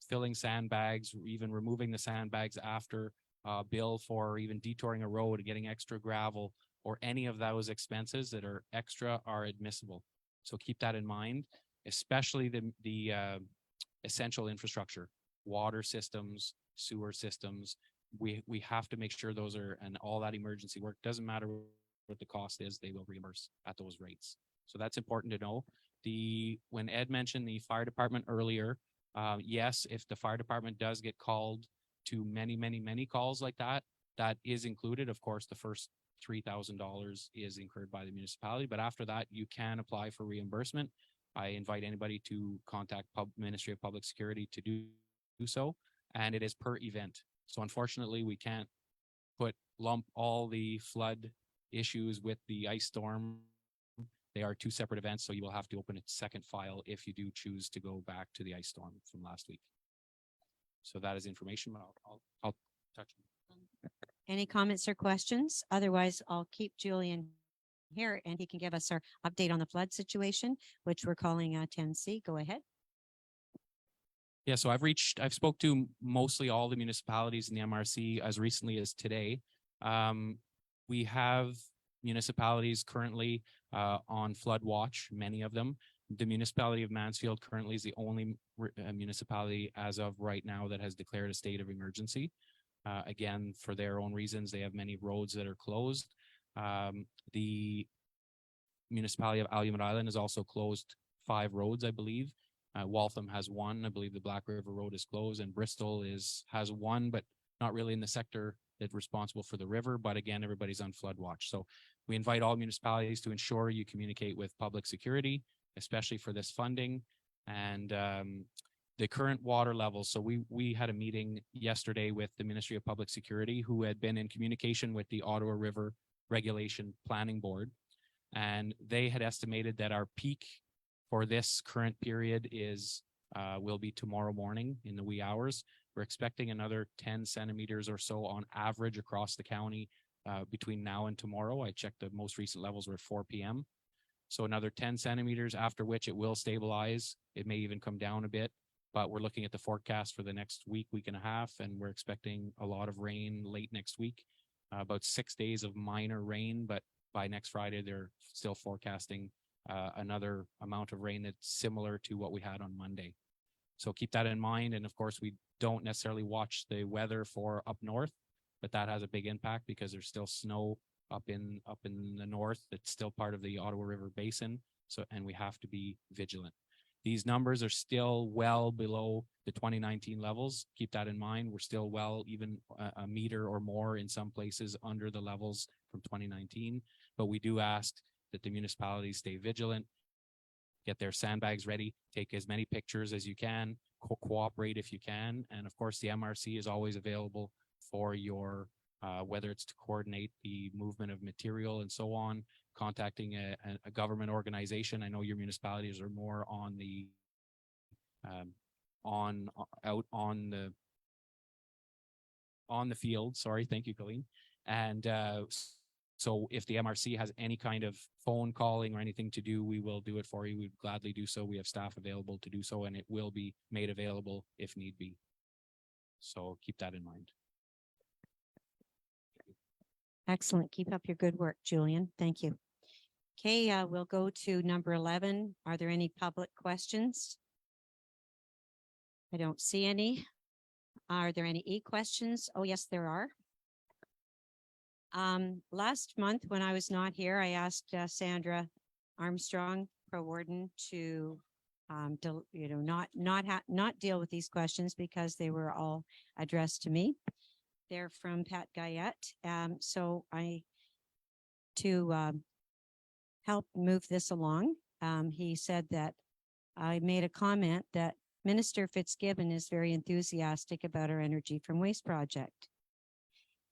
filling sandbags, even removing the sandbags after bill for even detouring a road, getting extra gravel, or any of those expenses that are extra are admissible. So keep that in mind, especially the essential infrastructure, water systems, sewer systems. We have to make sure those are, and all that emergency work, doesn't matter what the cost is, they will reimburse at those rates. So that's important to know. When Ed mentioned the fire department earlier, yes, if the fire department does get called to many calls like that, that is included. Of course, the first $3,000 is incurred by the municipality, but after that, you can apply for reimbursement. I invite anybody to contact Ministry of Public Security to do so, and it is per event. So unfortunately, we can't lump all the flood issues with the ice storm. They are two separate events, so you will have to open a second file if you do choose to go back to the ice storm from last week. So that is information, but I'll touch on. Any comments or questions? Otherwise, I'll keep Julian here and he can give us our update on the flood situation, which we're calling 10C. Go ahead. Yeah, so I've spoke to mostly all the municipalities in the MRC as recently as today. We have municipalities currently on flood watch, many of them. The municipality of Mansfield currently is the only municipality as of right now that has declared a state of emergency. Again, for their own reasons, they have many roads that are closed. The municipality of Alumet Island has also closed 5 roads, I believe. Waltham has 1. I believe the Black River Road is closed, and Bristol has 1, but not really in the sector that's responsible for the river. But again, everybody's on flood watch. So we invite all municipalities to ensure you communicate with public security, especially for this funding and the current water levels. So we had a meeting yesterday with the Ministry of Public Security, who had been in communication with the Ottawa River Regulation Planning Board, and they had estimated that our peak for this current period will be tomorrow morning in the wee hours. We're expecting another 10 centimeters or so on average across the county between now and tomorrow. I checked the most recent levels were at 4 p.m. So another 10 centimeters, after which it will stabilize. It may even come down a bit, but we're looking at the forecast for the next week, week and a half, and we're expecting a lot of rain late next week. About 6 days of minor rain, but by next Friday, they're still forecasting another amount of rain that's similar to what we had on Monday. So keep that in mind. And of course, we don't necessarily watch the weather for up north, but that has a big impact because there's still snow up in the north. It's still part of the Ottawa River Basin. So, and we have to be vigilant. These numbers are still well below the 2019 levels. Keep that in mind. We're still well, even a meter or more in some places under the levels from 2019. But we do ask that the municipalities stay vigilant, get their sandbags ready, take as many pictures as you can, cooperate if you can. And of course, the MRC is always available for your, whether it's to coordinate the movement of material and so on, contacting a government organization. I know your municipalities are more on the, out on the field. Sorry. Thank you, Colleen. And, so if the MRC has any kind of phone calling or anything to do, we will do it for you. We'd gladly do so. We have staff available to do so, and it will be made available if need be. So keep that in mind. Excellent. Keep up your good work, Julian. Thank you. Okay, we'll go to number 11. Are there any public questions? I don't see any. Are there any e-questions? Oh, yes, there are. Last month when I was not here, I asked Sandra Armstrong, Pro Warden, to not deal with these questions because they were all addressed to me. They're from Pat Guyette. So to help move this along, he said that I made a comment that Minister Fitzgibbon is very enthusiastic about our Energy from Waste project,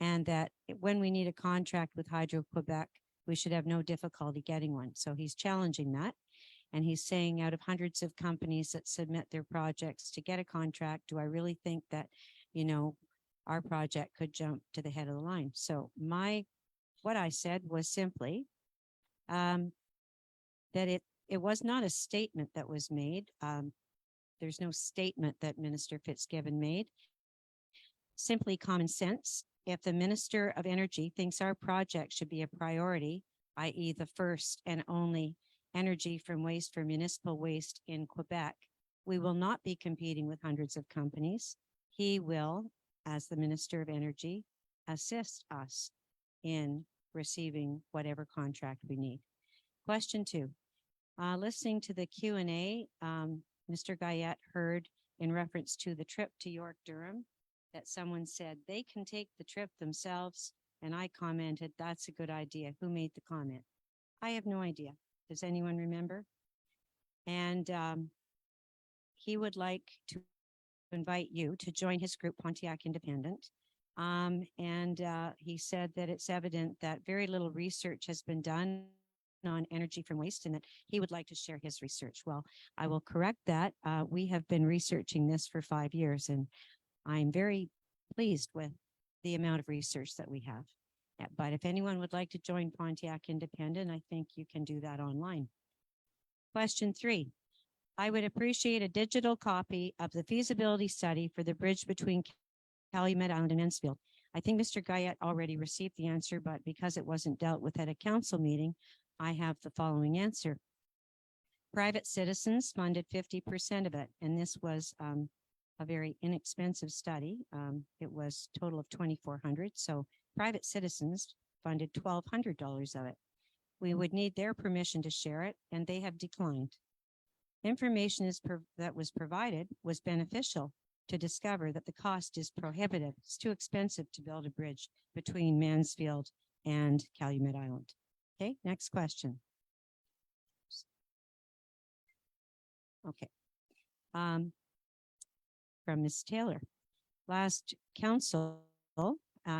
and that when we need a contract with Hydro-Quebec, we should have no difficulty getting one. So he's challenging that. And he's saying, out of hundreds of companies that submit their projects to get a contract, do I really think that, our project could jump to the head of the line? So what I said was simply that it was not a statement that was made. There's no statement that Minister Fitzgibbon made. Simply common sense. If the Minister of Energy thinks our project should be a priority, i.e. the first and only energy from waste for municipal waste in Quebec, we will not be competing with hundreds of companies. He will, as the Minister of Energy, assist us in receiving whatever contract we need. Question 2. Listening to the Q&A, Mr. Guyette heard in reference to the trip to York Durham that someone said they can take the trip themselves. And I commented, that's a good idea. Who made the comment? I have no idea. Does anyone remember? And he would like to invite you to join his group, Pontiac Independent. He said that it's evident that very little research has been done on energy from waste and that he would like to share his research. Well, I will correct that. We have been researching this for 5 years, and I'm very pleased with the amount of research that we have. But if anyone would like to join Pontiac Independent, I think you can do that online. Question 3. I would appreciate a digital copy of the feasibility study for the bridge between Calumet Island and Mansfield. I think Mr. Guyette already received the answer, but because it wasn't dealt with at a council meeting, I have the following answer. Private citizens funded 50% of it, and this was a very inexpensive study. It was a total of $2,400. So private citizens funded $1,200 of it. We would need their permission to share it, and they have declined. Information that was provided was beneficial to discover that the cost is prohibitive. It's too expensive to build a bridge between Mansfield and Calumet Island. Okay, next question. Okay. From Ms. Taylor. Last council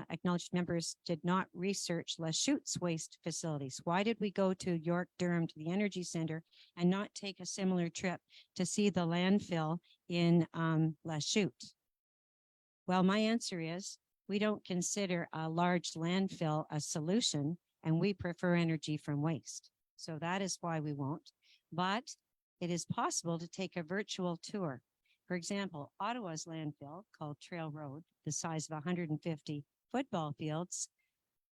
acknowledged members did not research Lachutte's waste facilities. Why did we go to York Durham to the Energy Center and not take a similar trip to see the landfill in Lachute? Well, my answer is we don't consider a large landfill a solution, and we prefer energy from waste. So that is why we won't. But it is possible to take a virtual tour. For example, Ottawa's landfill called Trail Road, the size of 150 football fields.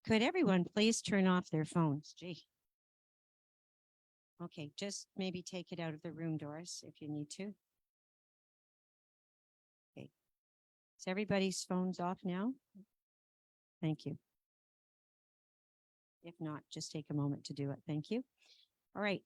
Could everyone please turn off their phones? Gee. Okay, just maybe take it out of the room, Doris, if you need to. Okay. Is everybody's phones off now? Thank you. If not, just take a moment to do it. Thank you. All right.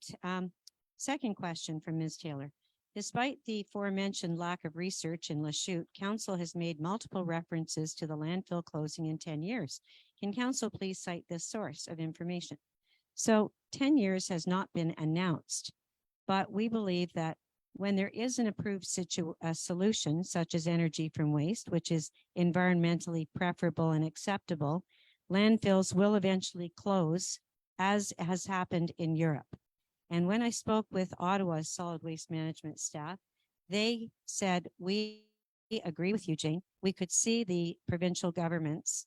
Second question from Ms. Taylor. Despite the aforementioned lack of research in Lachute, Council has made multiple references to the landfill closing in 10 years. Can Council please cite this source of information? So 10 years has not been announced, but we believe that when there is an approved solution, such as energy from waste, which is environmentally preferable and acceptable, landfills will eventually close, as has happened in Europe. And when I spoke with Ottawa's solid waste management staff, they said, we agree with you, Jane. We could see the provincial governments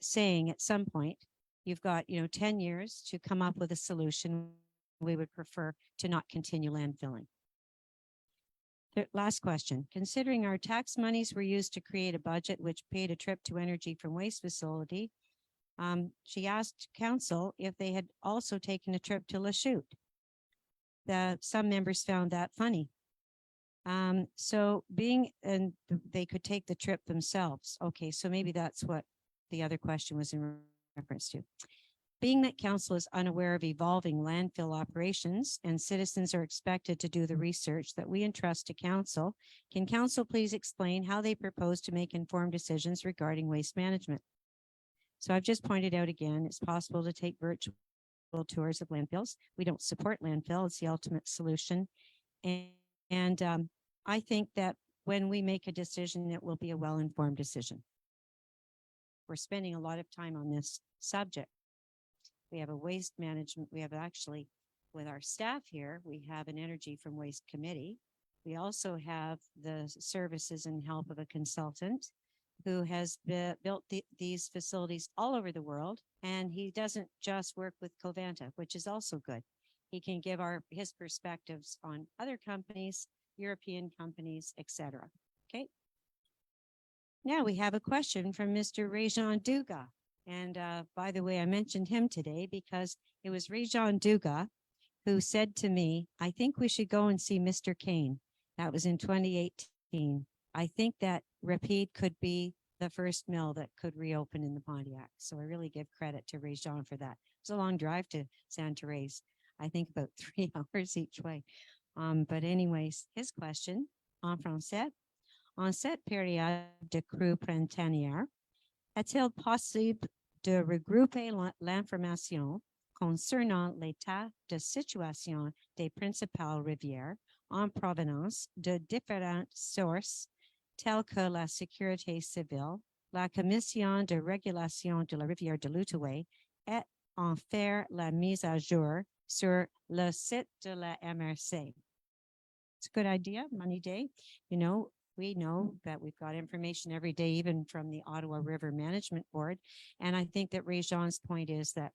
saying at some point, you've got, 10 years to come up with a solution. We would prefer to not continue landfilling. The last question. Considering our tax monies were used to create a budget which paid a trip to energy from waste facility, she asked Council if they had also taken a trip to Lachute. Some members found that funny. So they could take the trip themselves. Okay, so maybe that's what the other question was in reference to. Being that Council is unaware of evolving landfill operations and citizens are expected to do the research that we entrust to Council, can Council please explain how they propose to make informed decisions regarding waste management? So I've just pointed out again, it's possible to take virtual tours of landfills. We don't support landfill. It's the ultimate solution. And I think that when we make a decision, it will be a well-informed decision. We're spending a lot of time on this subject. We have a waste management. We have actually, with our staff here, we have an energy from waste committee. We also have the services and help of a consultant who has built these facilities all over the world. And he doesn't just work with Covanta, which is also good. He can give his perspectives on other companies, European companies, etc. Okay. Now we have a question from Mr. Réjean Duga. And by the way, I mentioned him today because it was Réjean Duga who said to me, I think we should go and see Mr. Kane. That was in 2018. I think that Rapide could be the first mill that could reopen in the Pontiac. So I really give credit to Réjean for that. It's a long drive to Santa Therese. I think about 3 hours each way. But anyways, his question en français. En cette période de crue printanière, est-il possible de regrouper l'information concernant l'état de situation des principales rivières en provenance de différentes sources telles que la sécurité civile, la commission de régulation de la rivière de l'Outaouais et en faire la mise à jour sur le site de la MRC? It's a good idea, Money Day. We know that we've got information every day, even from the Ottawa River Management Board. And I think that Réjean's point is that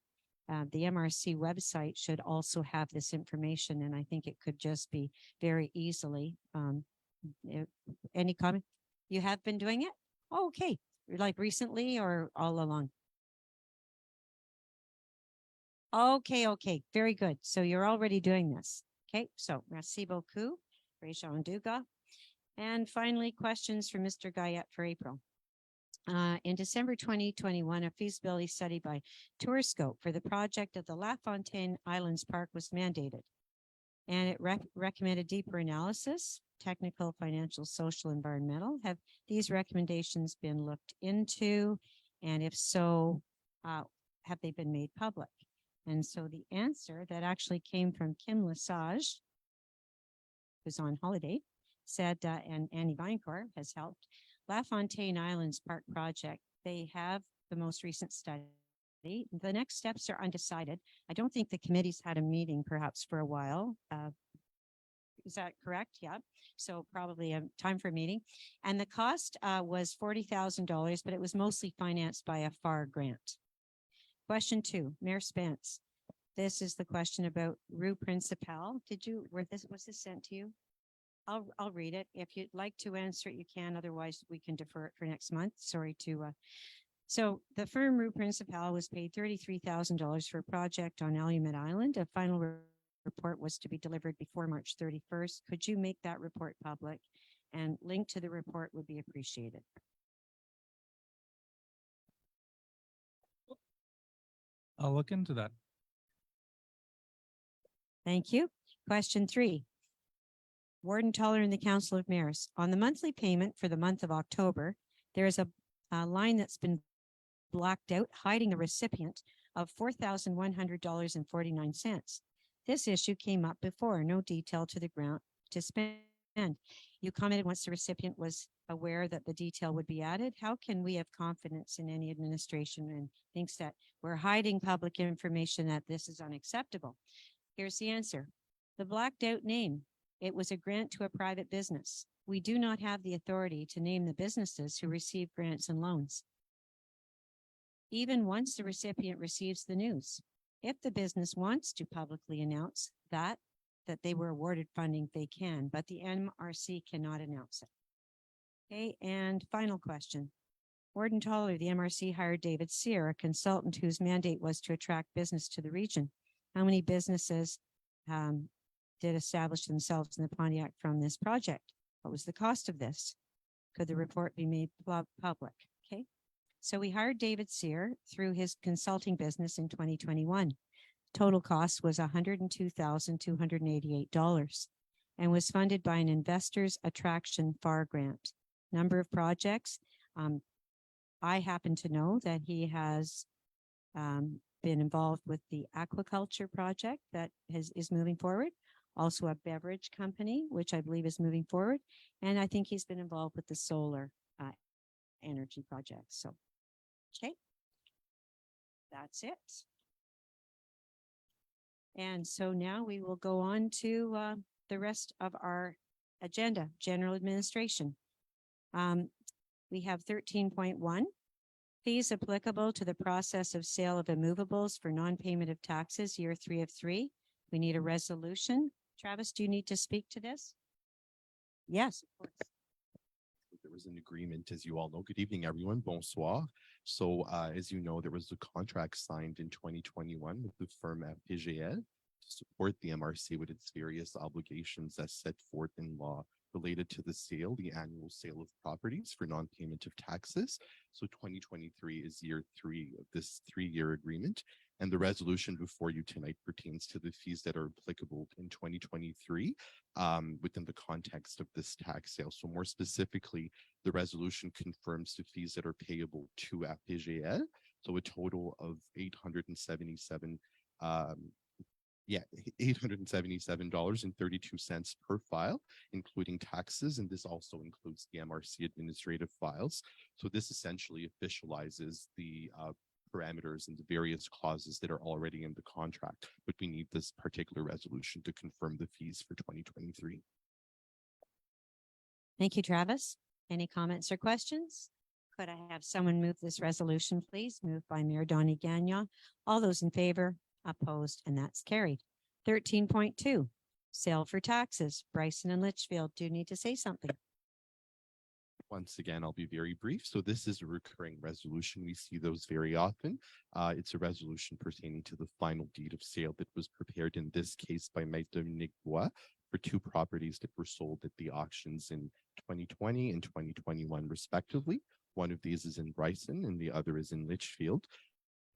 the MRC website should also have this information. And I think it could just be very easily. Any comment? You have been doing it? Oh, okay. Like recently or all along? Okay. Very good. So you're already doing this. Okay. So merci beaucoup, Réjean Duga. And finally, questions for Mr. Guyette for April. In December 2021, a feasibility study by Tourscope for the project of the LaFontaine Islands Park was mandated. And it recommended deeper analysis, technical, financial, social, environmental. Have these recommendations been looked into? And if so, have they been made public? And so the answer that actually came from Kim Lesage, who's on holiday, said, and Annie Vinecourt has helped, LaFontaine Islands Park Project, they have the most recent study. The next steps are undecided. I don't think the committee's had a meeting perhaps for a while. Is that correct? Yeah. So probably a time for a meeting. And the cost was $40,000, but it was mostly financed by a FAR grant. Question 2, Mayor Spence. This is the question about Rue Principal. Was this sent to you? I'll read it. If you'd like to answer it, you can. Otherwise, we can defer it for next month. Sorry to, so the firm Rue Principal was paid $33,000 for a project on Alumet Island. A final report was to be delivered before March 31st. Could you make that report public? And link to the report would be appreciated. I'll look into that. Thank you. Question 3. Warden Toller and the Council of Mayors. On the monthly payment for the month of October, there is a line that's been blacked out, hiding the recipient of $4,100.49. This issue came up before, no detail to the ground to spend. You commented once the recipient was aware that the detail would be added. How can we have confidence in any administration and thinks that we're hiding public information, that this is unacceptable? Here's the answer. The blacked out name. It was a grant to a private business. We do not have the authority to name the businesses who receive grants and loans, even once the recipient receives the news. If the business wants to publicly announce that they were awarded funding, they can, but the MRC cannot announce it. Okay, and final question. Warden Toller, the MRC hired David Sear, a consultant whose mandate was to attract business to the region. How many businesses did establish themselves in the Pontiac from this project? What was the cost of this? Could the report be made public? Okay. So we hired David Sear through his consulting business in 2021. Total cost was $102,288 and was funded by an Investors Attraction FAR grant. Number of projects. I happen to know that he has been involved with the aquaculture project that is moving forward. Also a beverage company, which I believe is moving forward. And I think he's been involved with the solar energy project. So, okay. That's it. And so now we will go on to the rest of our agenda, general administration. We have 13.1, fees applicable to the process of sale of immovables for non-payment of taxes, year 3 of 3. We need a resolution. Travis, do you need to speak to this? Yes, of course. There was an agreement, as you all know. Good evening, everyone. Bonsoir. So, as you know, there was a contract signed in 2021 with the firm FPGL to support the MRC with its various obligations as set forth in law related to the annual sale of properties for non-payment of taxes. So 2023 is year 3 of this 3-year agreement. And the resolution before you tonight pertains to the fees that are applicable in 2023 within the context of this tax sale. So more specifically, the resolution confirms the fees that are payable to FPGL. So a total of $877.32 per file, including taxes, and this also includes the MRC administrative files. So this essentially officializes the parameters and the various clauses that are already in the contract, but we need this particular resolution to confirm the fees for 2023. Thank you, Travis. Any comments or questions? Could I have someone move this resolution, please? Moved by Mayor Donnie Gagnon. All those in favor? Opposed, and that's carried. 13.2, sale for taxes. Bryson and Litchfield do need to say something. Once again, I'll be very brief. So this is a recurring resolution. We see those very often. It's a resolution pertaining to the final deed of sale that was prepared in this case by Maître Dominique Bois for 2 properties that were sold at the auctions in 2020 and 2021 respectively. One of these is in Bryson and the other is in Litchfield.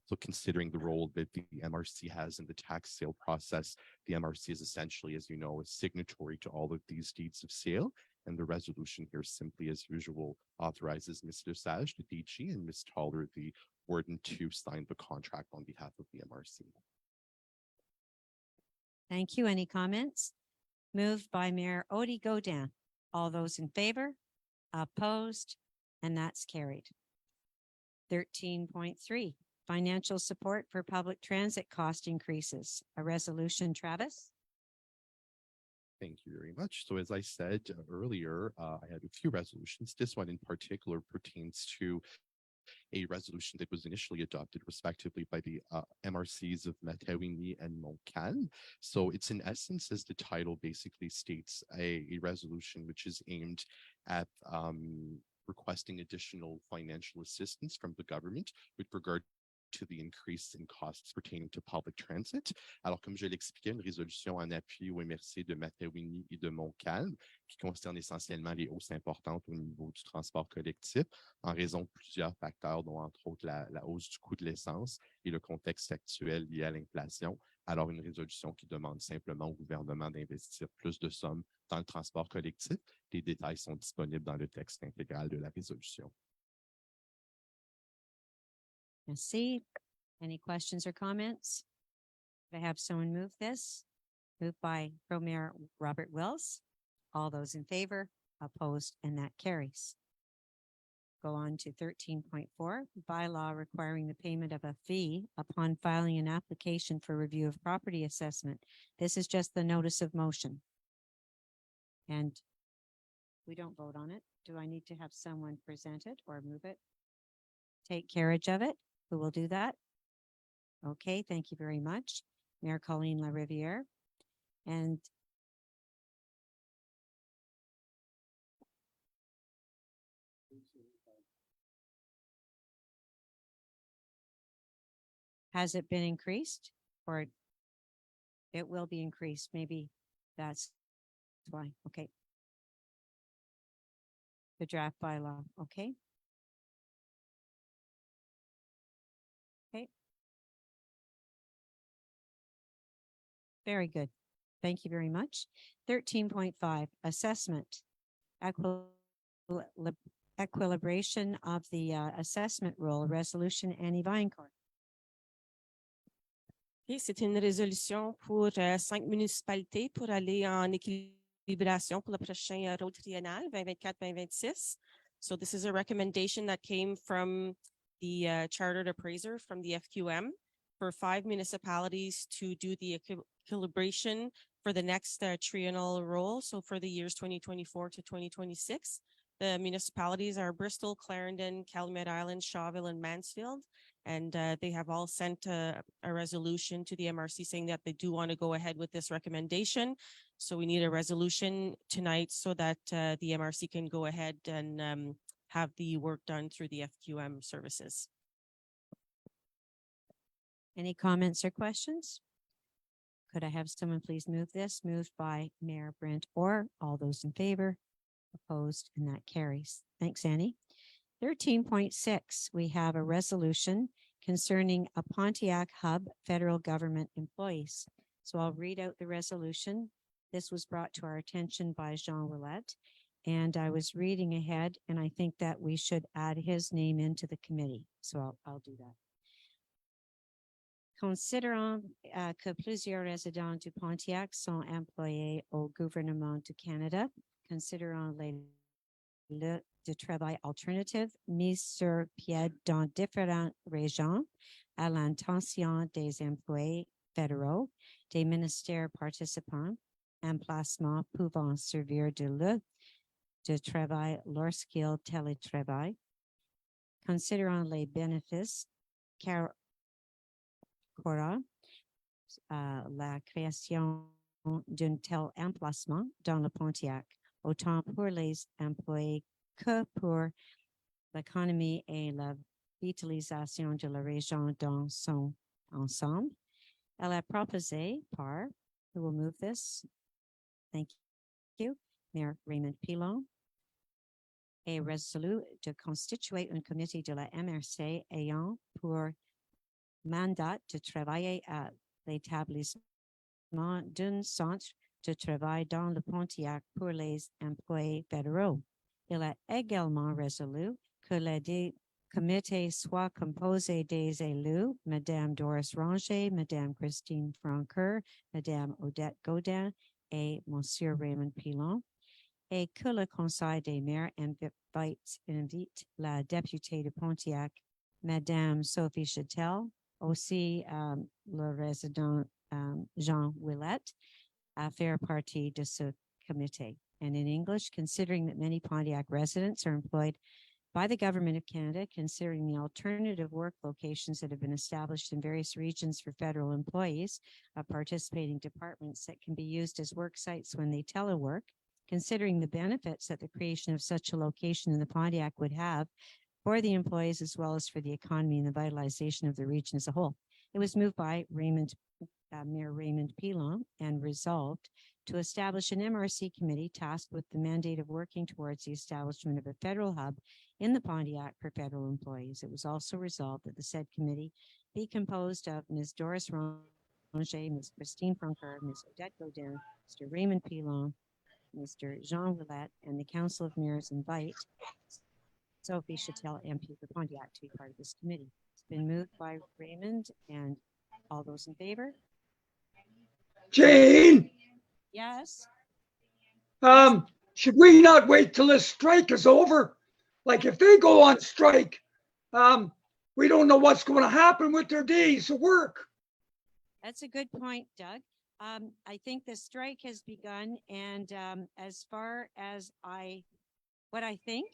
So considering the role that the MRC has in the tax sale process, the MRC is essentially, as you know, a signatory to all of these deeds of sale. And the resolution here simply, as usual, authorizes Mr. Sage, the DG, and Ms. Toller, the warden, to sign the contract on behalf of the MRC. Thank you. Any comments? Moved by Mayor Odie Godin. All those in favor? Opposed? And that's carried. 13.3, financial support for public transit cost increases. A resolution, Travis? Thank you very much. So as I said earlier, I had a few resolutions. This one in particular pertains to a resolution that was initially adopted respectively by the MRCs of Matawini and Montcalm. So it's in essence, as the title basically states, a resolution which is aimed at requesting additional financial assistance from the government with regard to the increase in costs pertaining to public transit. Alors, comme je l'expliquais, une résolution en appui aux MRC de Matawini et de Montcalm, qui concerne essentiellement les hausses importantes au niveau du transport collectif, en raison de plusieurs facteurs, dont entre autres la hausse du coût de l'essence et le contexte actuel lié à l'inflation. Alors, une résolution qui demande simplement au gouvernement d'investir plus de sommes dans le transport collectif. Les détails sont disponibles dans le texte intégral de la résolution. Merci. Any questions or comments? Could I have someone move this? Moved by Pro-Mayor Robert Wills. All those in favor, opposed, and that carries. Go on to 13.4, bylaw requiring the payment of a fee upon filing an application for review of property assessment. This is just the notice of motion. And we don't vote on it. Do I need to have someone present it or move it? Take carriage of it? Who will do that? Okay, thank you very much. Mayor Colleen LaRiviere. And has it been increased or it will be increased? Maybe that's why. Okay. The draft bylaw. Okay. Okay. Very good. Thank you very much. 13.5, assessment. Equilibration of the assessment rule, resolution Annie Vinecourt. Okay, c'est une résolution pour 5 municipalités pour aller en équilibration pour le prochain rôle triennal 2024-2026. So this is a recommendation that came from the chartered appraiser from the FQM for 5 municipalities to do the equilibration for the next triennial role. So for the years 2024 to 2026, the municipalities are Bristol, Clarendon, Calumet Island, Shawville, and Mansfield. And they have all sent a resolution to the MRC saying that they do want to go ahead with this recommendation. So we need a resolution tonight so that the MRC can go ahead and have the work done through the FQM services. Any comments or questions? Could I have someone please move this? Moved by Mayor Brent Orr. All those in favor, opposed, and that carries. Thanks, Annie. 13.6, we have a resolution concerning a Pontiac Hub federal government employees. So I'll read out the resolution. This was brought to our attention by Jean Willette, and I was reading ahead, and I think that we should add his name into the committee. So I'll do that. Considérant que plusieurs résidents du Pontiac sont employés au gouvernement du Canada, considérant les lieux de travail alternatifs mis sur pied dans différentes régions à l'intention des employés fédéraux, des ministères participants, emplacements pouvant servir de lieu de travail lorsqu'ils télétravaillent, considérant les bénéfices qu'aura la création d'un tel emplacement dans le Pontiac, autant pour les employés que pour l'économie et la vitalisation de la région dans son ensemble. Elle a proposé par, who will move this? Thank you, Mayor Raymond Pilon, et résolu de constituer un comité de la MRC ayant pour mandat de travailler à l'établissement d'un centre de travail dans le Pontiac pour les employés fédéraux. Il a également résolu que le comité soit composé des élus, Madame Doris Ranger, Madame Christine Francoeur, Madame Odette Gaudin et Monsieur Raymond Pilon, et que le Conseil des maires invite la députée de Pontiac, Madame Sophie Chattel, aussi le résident Jean Willette, à faire partie de ce comité. And in English, considering that many Pontiac residents are employed by the Government of Canada, considering the alternative work locations that have been established in various regions for federal employees of participating departments that can be used as work sites when they telework, considering the benefits that the creation of such a location in the Pontiac would have for the employees as well as for the economy and the vitalization of the region as a whole. It was moved by Mayor Raymond Pilon and resolved to establish an MRC committee tasked with the mandate of working towards the establishment of a federal hub in the Pontiac for federal employees. It was also resolved that the said committee be composed of Ms. Doris Ranger, Ms. Christine Francoeur, Ms. Odette Godin, Mr. Raymond Pilon, Mr. Jean Willette, and the Council of Mayors invite Sophie Chattel, MP for Pontiac, to be part of this committee. It's been moved by Raymond, and all those in favor? Jane, Yes. should we not wait till this strike is over? Like if they go on strike, we don't know what's going to happen with their days of work. That's a good point, Doug. I think the strike has begun, and as far as what I think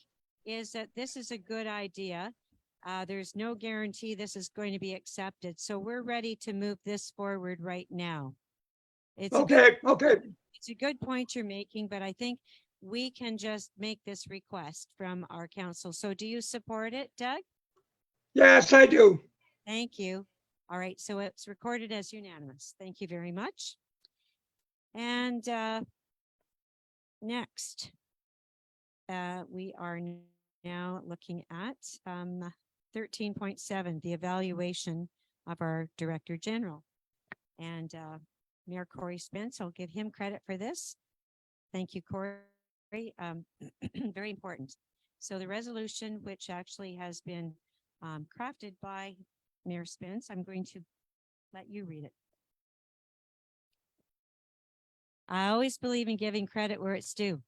is that this is a good idea. There's no guarantee this is going to be accepted, so we're ready to move this forward right now. It's okay. It's a good point you're making, but I think we can just make this request from our council. So do you support it, Doug? Yes, I do. Thank you. All right, so it's recorded as unanimous. Thank you very much. And next, we are now looking at 13.7, the evaluation of our Director General. And Mayor Corey Spence, I'll give him credit for this. Thank you, Corey. Very important. So the resolution, which actually has been crafted by Mayor Spence, I'm going to let you read it. I always believe in giving credit where it's due.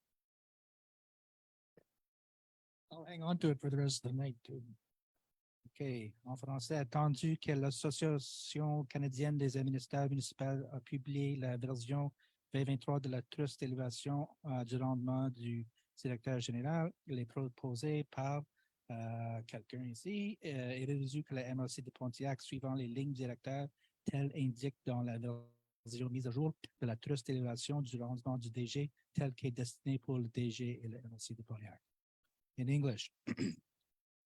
I'll hang on to it for the rest of the night too. OK. En français, attendu que l'Association canadienne des administrateurs municipaux a publié la version 2023 de la Trust d'élévation du rendement du directeur général. Il est proposé par quelqu'un ici et résolu que la MRC de Pontiac, suivant les lignes directeurs telles indiquées dans la version mise à jour de la Trust d'élévation du rendement du DG, telle qu'est destinée pour le DG et la MRC de Pontiac. In English,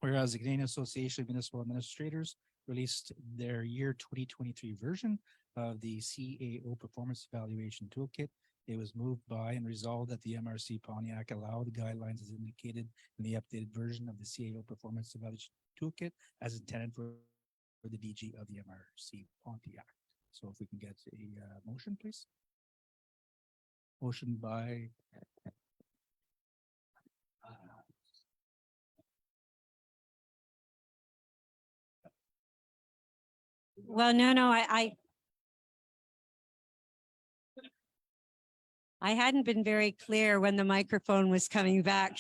whereas the Canadian Association of Municipal Administrators released their year 2023 version of the CAO Performance Evaluation Toolkit, it was moved by and resolved that the MRC Pontiac allow the guidelines as indicated in the updated version of the CAO Performance Evaluation Toolkit as intended for the DG of the MRC Pontiac. So if we can get a motion, please. Motion by Well, no, I hadn't been very clear when the microphone was coming back.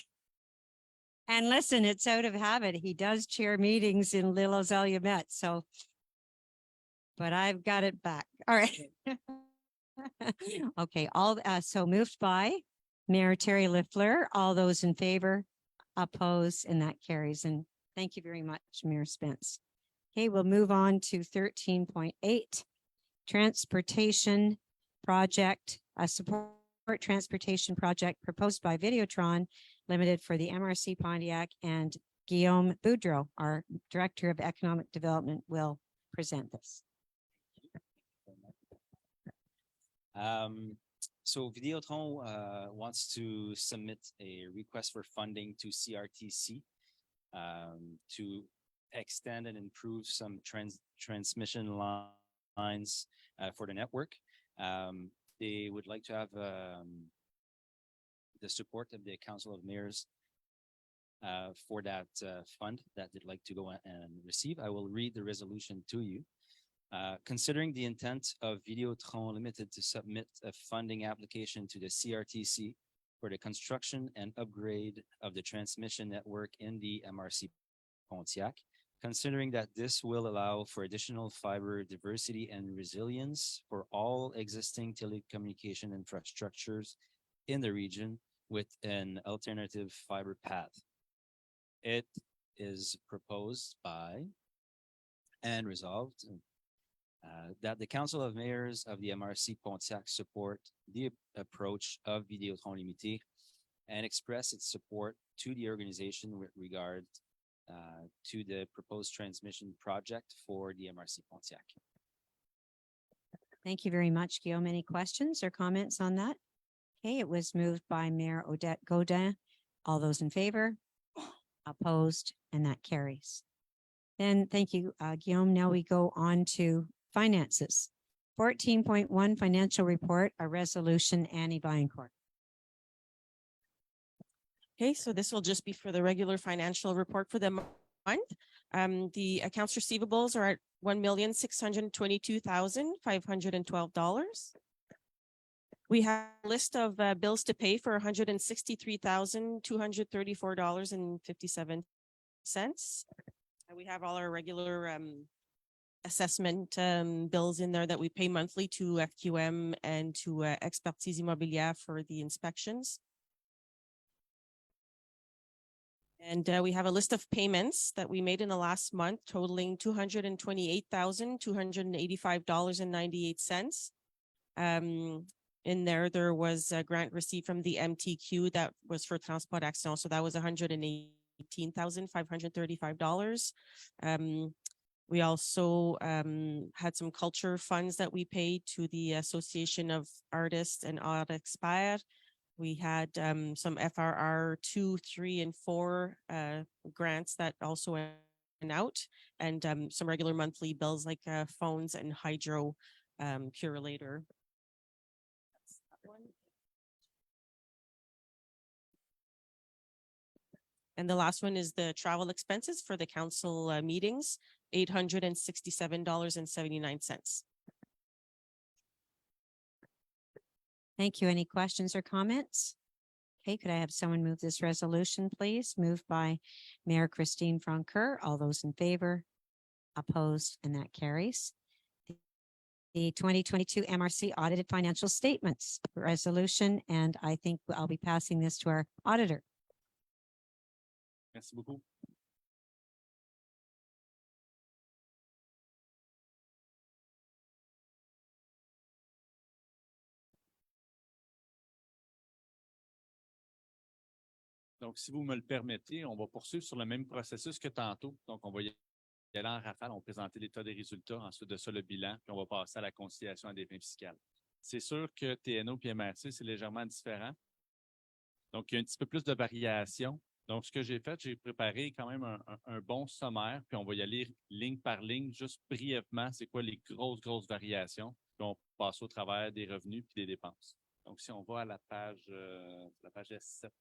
And listen, it's out of habit. He does chair meetings in Little Calumet, so, but I've got it back. All right. Okay, so moved by Mayor Terry Liffler. All those in favor, oppose, and that carries. And thank you very much, Mayor Spence. Okay, we'll move on to 13.8, transportation project, a support transportation project proposed by Videotron Limited for the MRC Pontiac, and Guillaume Boudreau, our Director of Economic Development, will present this. So Videotron wants to submit a request for funding to CRTC to extend and improve some transmission lines for the network. They would like to have the support of the Council of Mayors for that fund that they'd like to go and receive. I will read the resolution to you. Considering the intent of Videotron Limited to submit a funding application to the CRTC for the construction and upgrade of the transmission network in the MRC Pontiac, considering that this will allow for additional fiber diversity and resilience for all existing telecommunication infrastructures in the region with an alternative fiber path. It is proposed by and resolved that the Council of Mayors of the MRC Pontiac support the approach of Vidéotron Limité and express its support to the organization with regard to the proposed transmission project for the MRC Pontiac. Thank you very much, Guillaume. Any questions or comments on that? Okay, it was moved by Mayor Odette Gaudin. All those in favor? Opposed, and that carries. Then, thank you, Guillaume. Now we go on to finances. 14.1 financial report, a resolution, Annie Biancourt. Okay, so this will just be for the regular financial report for the month. The accounts receivables are at $1,622,512. We have a list of bills to pay for $163,234.57. We have all our regular assessment bills in there that we pay monthly to FQM and to Expertise Immobilière for the inspections. And we have a list of payments that we made in the last month totaling $228,285.98. In there was a grant received from the MTQ that was for Transport Action. So that was $118,535. We also had some culture funds that we paid to the Association of Artists and Art Experts. We had some FRR 2, 3, and 4 grants that also went out, and some regular monthly bills like phones and hydro curator. And the last one is the travel expenses for the council meetings, $867.79. Thank you. Any questions or comments? Okay, could I have someone move this resolution, please? Moved by Mayor Christine Francoeur. All those in favor? Opposed, and that carries. The 2022 MRC audited financial statements resolution, and I think I'll be passing this to our auditor. Merci beaucoup. Donc, si vous me le permettez, on va poursuivre sur le même processus que tantôt. Donc, on va y aller en rafale, on va présenter l'état des résultats, ensuite de ça, le bilan, puis on va passer à la conciliation des fins fiscales. C'est sûr que TNO et MRC, c'est légèrement différent. Donc, il y a un petit peu plus de variation. Donc, ce que j'ai fait, j'ai préparé quand même un bon sommaire, puis on va y aller ligne par ligne, juste brièvement, c'est quoi les grosses variations, puis on passe au travers des revenus puis des dépenses. Donc, si on va à la page S7.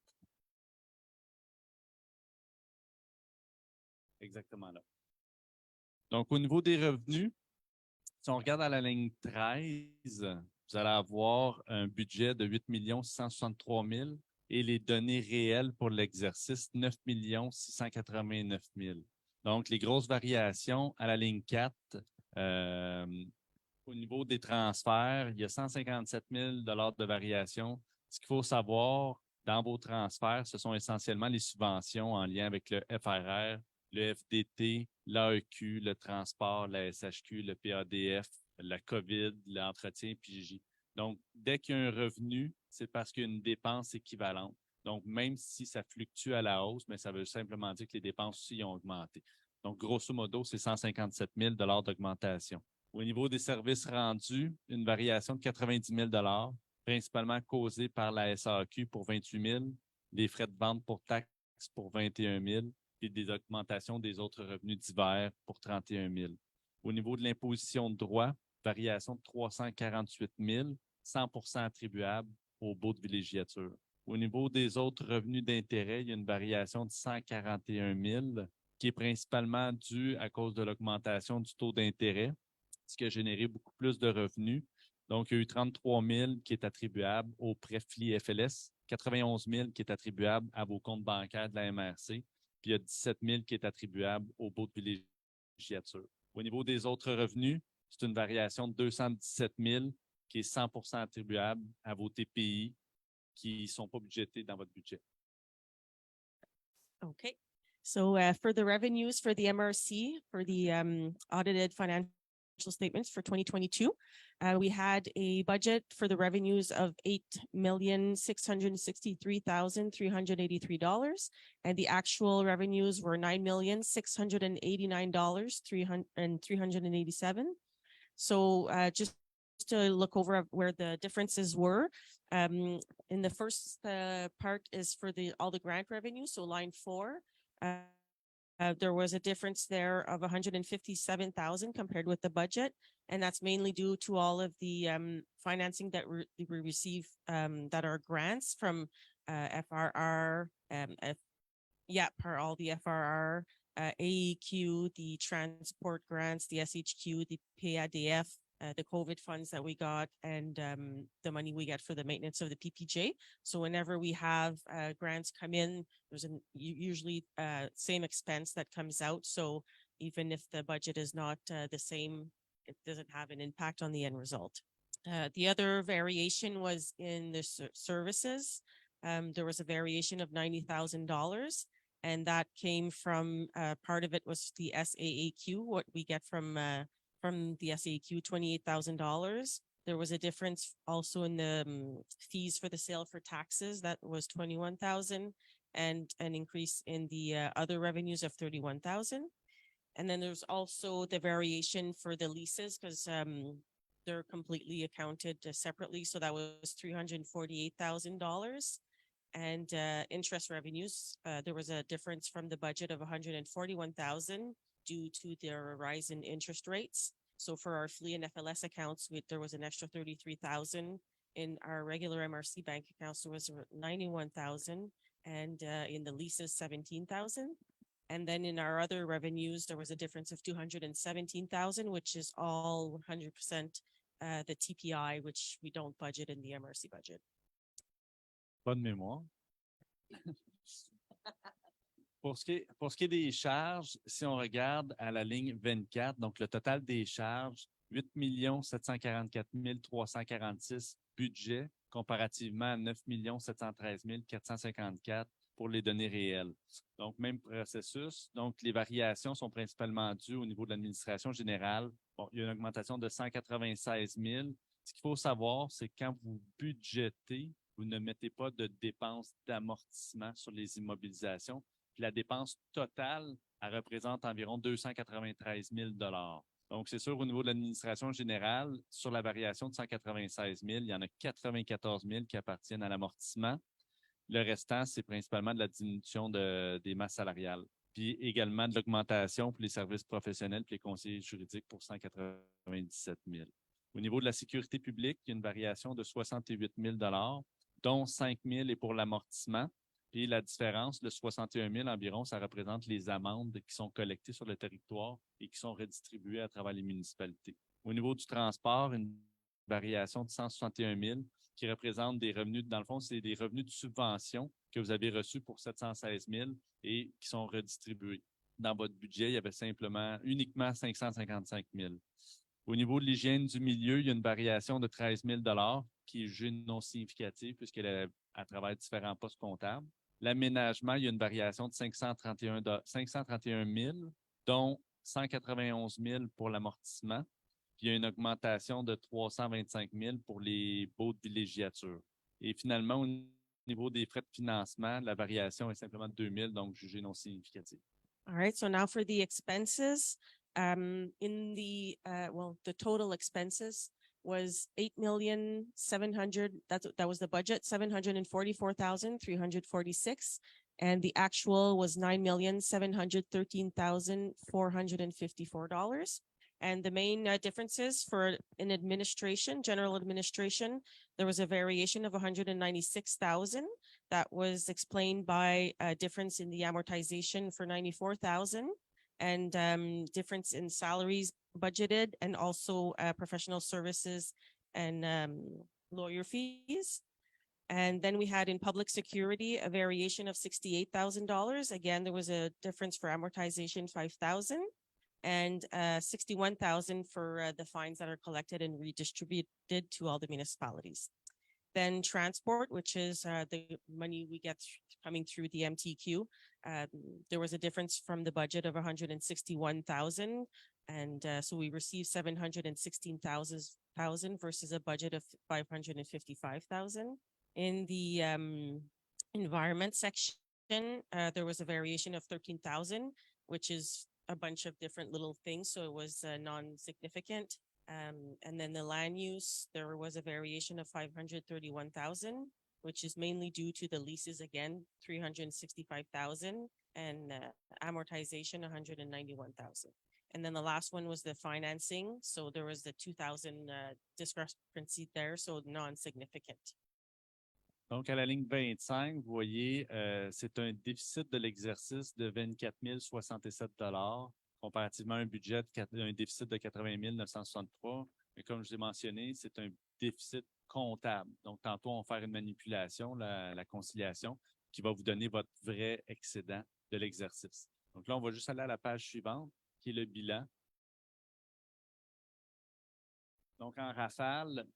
Exactement là. Donc, au niveau des revenus, si on regarde à la ligne 13, vous allez avoir un budget de 8 663 000 et les données réelles pour l'exercice, 9 689 000. Donc, les grosses variations à la ligne 4, au niveau des transferts, il y a 157 000 de variation. Ce qu'il faut savoir dans vos transferts, ce sont essentiellement les subventions en lien avec le FRR, le FDT, l'AEQ, le transport, la SHQ, le PADF, la COVID, l'entretien, PJJ. Donc, dès qu'il y a un revenu, c'est parce qu'il y a une dépense équivalente. Donc, même si ça fluctue à la hausse, mais ça veut simplement dire que les dépenses aussi ont augmenté. Donc, grosso modo, c'est 157 000 d'augmentation. Au niveau des services rendus, une variation de 90 000 principalement causée par la SAQ pour 28 000, des frais de vente pour taxes pour 21 000, et des augmentations des autres revenus divers pour 31 000. Au niveau de l'imposition de droit, variation de 348 000, 100% attribuable au baux de villégiature. Au niveau des autres revenus d'intérêt, il y a une variation de 141 000 qui est principalement due à cause de l'augmentation du taux d'intérêt, ce qui a généré beaucoup plus de revenus. Donc, il y a eu 33 000 qui est attribuable au prêt FLI-FLS, 91 000 qui est attribuable à vos comptes bancaires de la MRC, puis il y a 17 000 qui est attribuable au baux de villégiature. Au niveau des autres revenus, c'est une variation de 217 000 qui est 100% attribuable à vos TPI qui ne sont pas budgétés dans votre budget. OK. So for the revenues for the MRC, for the audited financial statements for 2022, we had a budget for the revenues of $8,663,383, and the actual revenues were $9,689,387. So just to look over where the differences were, in the first part is for all the grant revenue, so line 4. There was a difference there of 157,000 compared with the budget, and that's mainly due to all of the financing that we receive that are grants from FRR, all the FRR, AEQ, the transport grants, the SHQ, the PADF, the COVID funds that we got, and the money we get for the maintenance of the PPJ. So whenever we have grants come in, there's usually same expense that comes out. So even if the budget is not the same, it doesn't have an impact on the end result. The other variation was in the services. There was a variation of $90,000. And that came from part of it was the SAAQ, what we get from the SAAQ, $28,000. There was a difference also in the fees for the sale for taxes. That was 21,000, and an increase in the other revenues of 31,000. And then there's also the variation for the leases, because they're completely accounted separately. So that was $348,000. And interest revenues, there was a difference from the budget of 141,000 due to the rise in interest rates. So for our FLE and FLS accounts, there was an extra 33,000. In our regular MRC bank accounts, there was 91,000, and in the leases, 17,000. And then in our other revenues, there was a difference of 217,000, which is all 100% the TPI, which we don't budget in the MRC budget. Bonne mémoire. Pour ce qui est des charges, si on regarde à la ligne 24, donc le total des charges, 8 744 346 budget, comparativement à 9 713 454 pour les données réelles. Donc, même processus. Donc, les variations sont principalement dues au niveau de l'administration générale. Bon, il y a une augmentation de 196 000. Ce qu'il faut savoir, c'est que quand vous budgétez, vous ne mettez pas de dépenses d'amortissement sur les immobilisations. Puis la dépense totale, elle représente environ 293 000 $. Donc, c'est sûr, au niveau de l'administration générale, sur la variation de 196 000, il y en a 94 000 qui appartiennent à l'amortissement. Le restant, c'est principalement de la diminution des masses salariales. Puis également de l'augmentation pour les services professionnels et les conseillers juridiques pour 197 000. Au niveau de la sécurité publique, il y a une variation de 68 000 $, dont 5 000 est pour l'amortissement. Puis la différence, le 61 000 environ, ça représente les amendes qui sont collectées sur le territoire et qui sont redistribuées à travers les municipalités. Au niveau du transport, une variation de 161 000 qui représente des revenus, dans le fond, c'est des revenus de subvention que vous avez reçus pour 716 000 et qui sont redistribués. Dans votre budget, il y avait uniquement 555 000. Au niveau de l'hygiène du milieu, il y a une variation de 13 000 $ qui est jugée non significative puisqu'elle est à travers différents postes comptables. L'aménagement, il y a une variation de 531 000, dont 191 000 pour l'amortissement. Puis il y a une augmentation de 325 000 pour les baux de villégiature. Et finalement, au niveau des frais de financement, la variation est simplement de 2 000, donc jugée non significative. All right, so now for the expenses, the total expenses was 8,700,000. That was the budget, 744,346, and the actual was $9,713,454. And the main differences in administration, general administration, there was a variation of 196,000. That was explained by a difference in the amortization for 94,000, and difference in salaries budgeted, and also professional services and lawyer fees. And then we had in public security a variation of $68,000. Again, there was a difference for amortization, 5,000. And 61,000 for the fines that are collected and redistributed to all the municipalities. Then transport, which is the money we get coming through the MTQ, There was a difference from the budget of 161,000. And so we received 716,000 versus a budget of 555,000. In the environment section, there was a variation of 13,000, which is a bunch of different little things. So it was non-significant. And then the land use, there was a variation of 531,000, which is mainly due to the leases again, 365,000, and amortization, 191,000. And then the last one was the financing. So there was the 2,000 discrepancy there, so non-significant. Donc, à la ligne 25, vous voyez, c'est un déficit de l'exercice de 24 067 comparativement à un budget, un déficit de 80 963. Mais comme je l'ai mentionné, c'est un déficit comptable. Donc, tantôt, on va faire une manipulation, la conciliation, qui va vous donner votre vrai excédent de l'exercice. Donc là, on va juste aller à la page suivante, qui est le bilan. Donc, en rafale,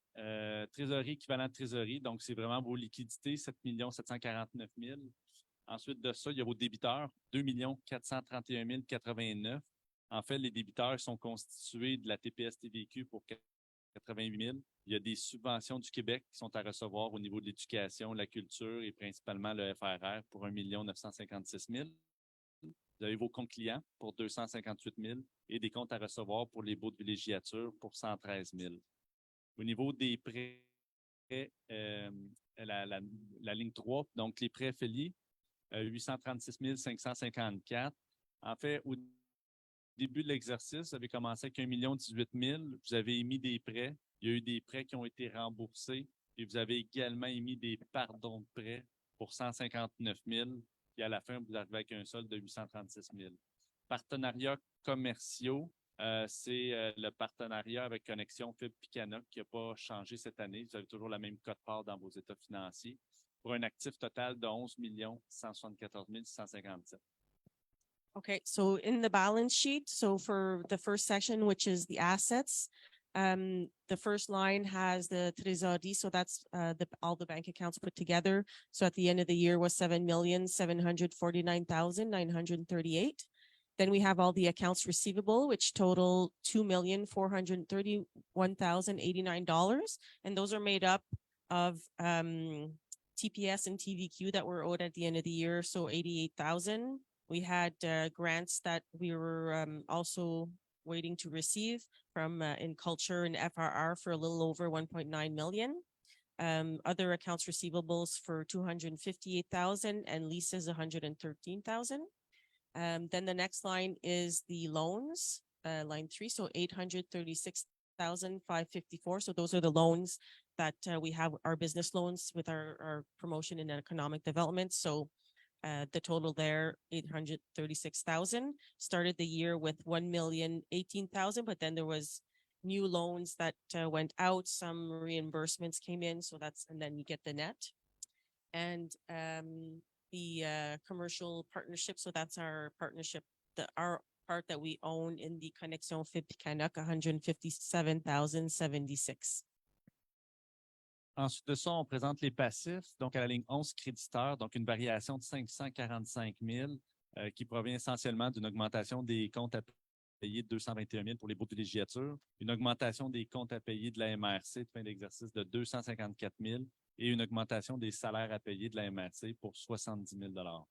trésorerie, équivalent de trésorerie. Donc, c'est vraiment vos liquidités, 7 749 000. Ensuite de ça, il y a vos débiteurs, 2 431 089. En fait, les débiteurs sont constitués de la TPS-TVQ pour 88 000. Il y a des subventions du Québec qui sont à recevoir au niveau de l'éducation, la culture et principalement le FRR pour 1 956 000. Vous avez vos comptes clients pour 258 000 et des comptes à recevoir pour les baux de villégiature pour 113 000. Au niveau des prêts, la ligne 3, donc les prêts affiliés, 836 554. En fait, au début de l'exercice, vous avez commencé avec 1 018 000. Vous avez émis des prêts. Il y a eu des prêts qui ont été remboursés et vous avez également émis des pardons de prêts pour 159 000. Et à la fin, vous arrivez avec un solde de 836 000. Partenariats commerciaux, c'est le partenariat avec Connexion Fibre Picana qui n'a pas changé cette année. Vous avez toujours la même quote-part dans vos états financiers pour un actif total de 11 174 657. Okay, so in the balance sheet, so for the first section, which is the assets, the first line has the trésorerie, so that's all the bank accounts put together. So at the end of the year was 7,749,938. Then we have all the accounts receivable, which total $2,431,089, and those are made up of TPS and TVQ that were owed at the end of the year, so 88,000. We had grants that we were also waiting to receive from in culture and FRR for a little over 1.9 million. Other accounts receivables for 258,000 and leases 113,000. Then the next line is the loans, line 3, so 836,554. So those are the loans that we have, our business loans with our promotion and economic development. So the total there, 836,000. Started the year with 1,018,000, but then there was new loans that went out. Some reimbursements came in, so and then you get the net. And the commercial partnership, so that's our partnership, our part that we own in the Connexion Fibre Picana, 157,076. Ensuite de ça, on présente les passifs. Donc, à la ligne 11, créditeurs, donc une variation de 545 000 qui provient essentiellement d'une augmentation des comptes à payer de 221 000 pour les baux de villégiature, une augmentation des comptes à payer de la MRC de fin d'exercice de 254 000 et une augmentation des salaires à payer de la MRC pour 70 000 $.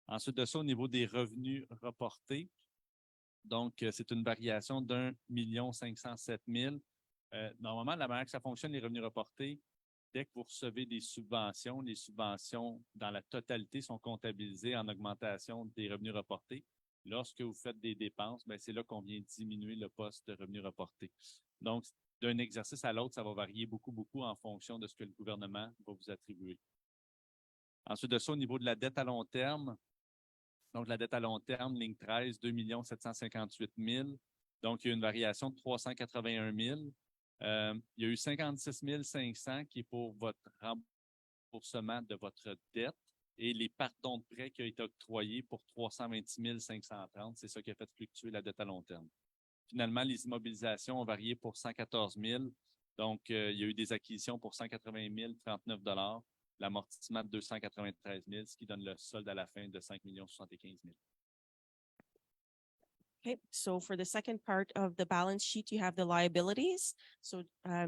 Ensuite de ça, au niveau des revenus reportés, donc c'est une variation d'1 507 000. Normalement, la manière que ça fonctionne, les revenus reportés, dès que vous recevez des subventions, les subventions dans la totalité sont comptabilisées en augmentation des revenus reportés. Lorsque vous faites des dépenses, c'est là qu'on vient diminuer le poste de revenus reportés. Donc, d'un exercice à l'autre, ça va varier beaucoup en fonction de ce que le gouvernement va vous attribuer. Ensuite de ça, au niveau de la dette à long terme, donc la dette à long terme, ligne 13, 2 758 000. Donc, il y a une variation de 381 000. Il y a eu 56 500 qui est pour votre remboursement de votre dette et les pardons de prêt qui ont été octroyés pour 326 530. C'est ça qui a fait fluctuer la dette à long terme. Finalement, les immobilisations ont varié pour 114 000. Donc, il y a eu des acquisitions pour 180 039 $. l'amortissement de 293 000, ce qui donne le solde à la fin de 5 75 000. Okay, so for the second part of the balance sheet, you have the liabilities. So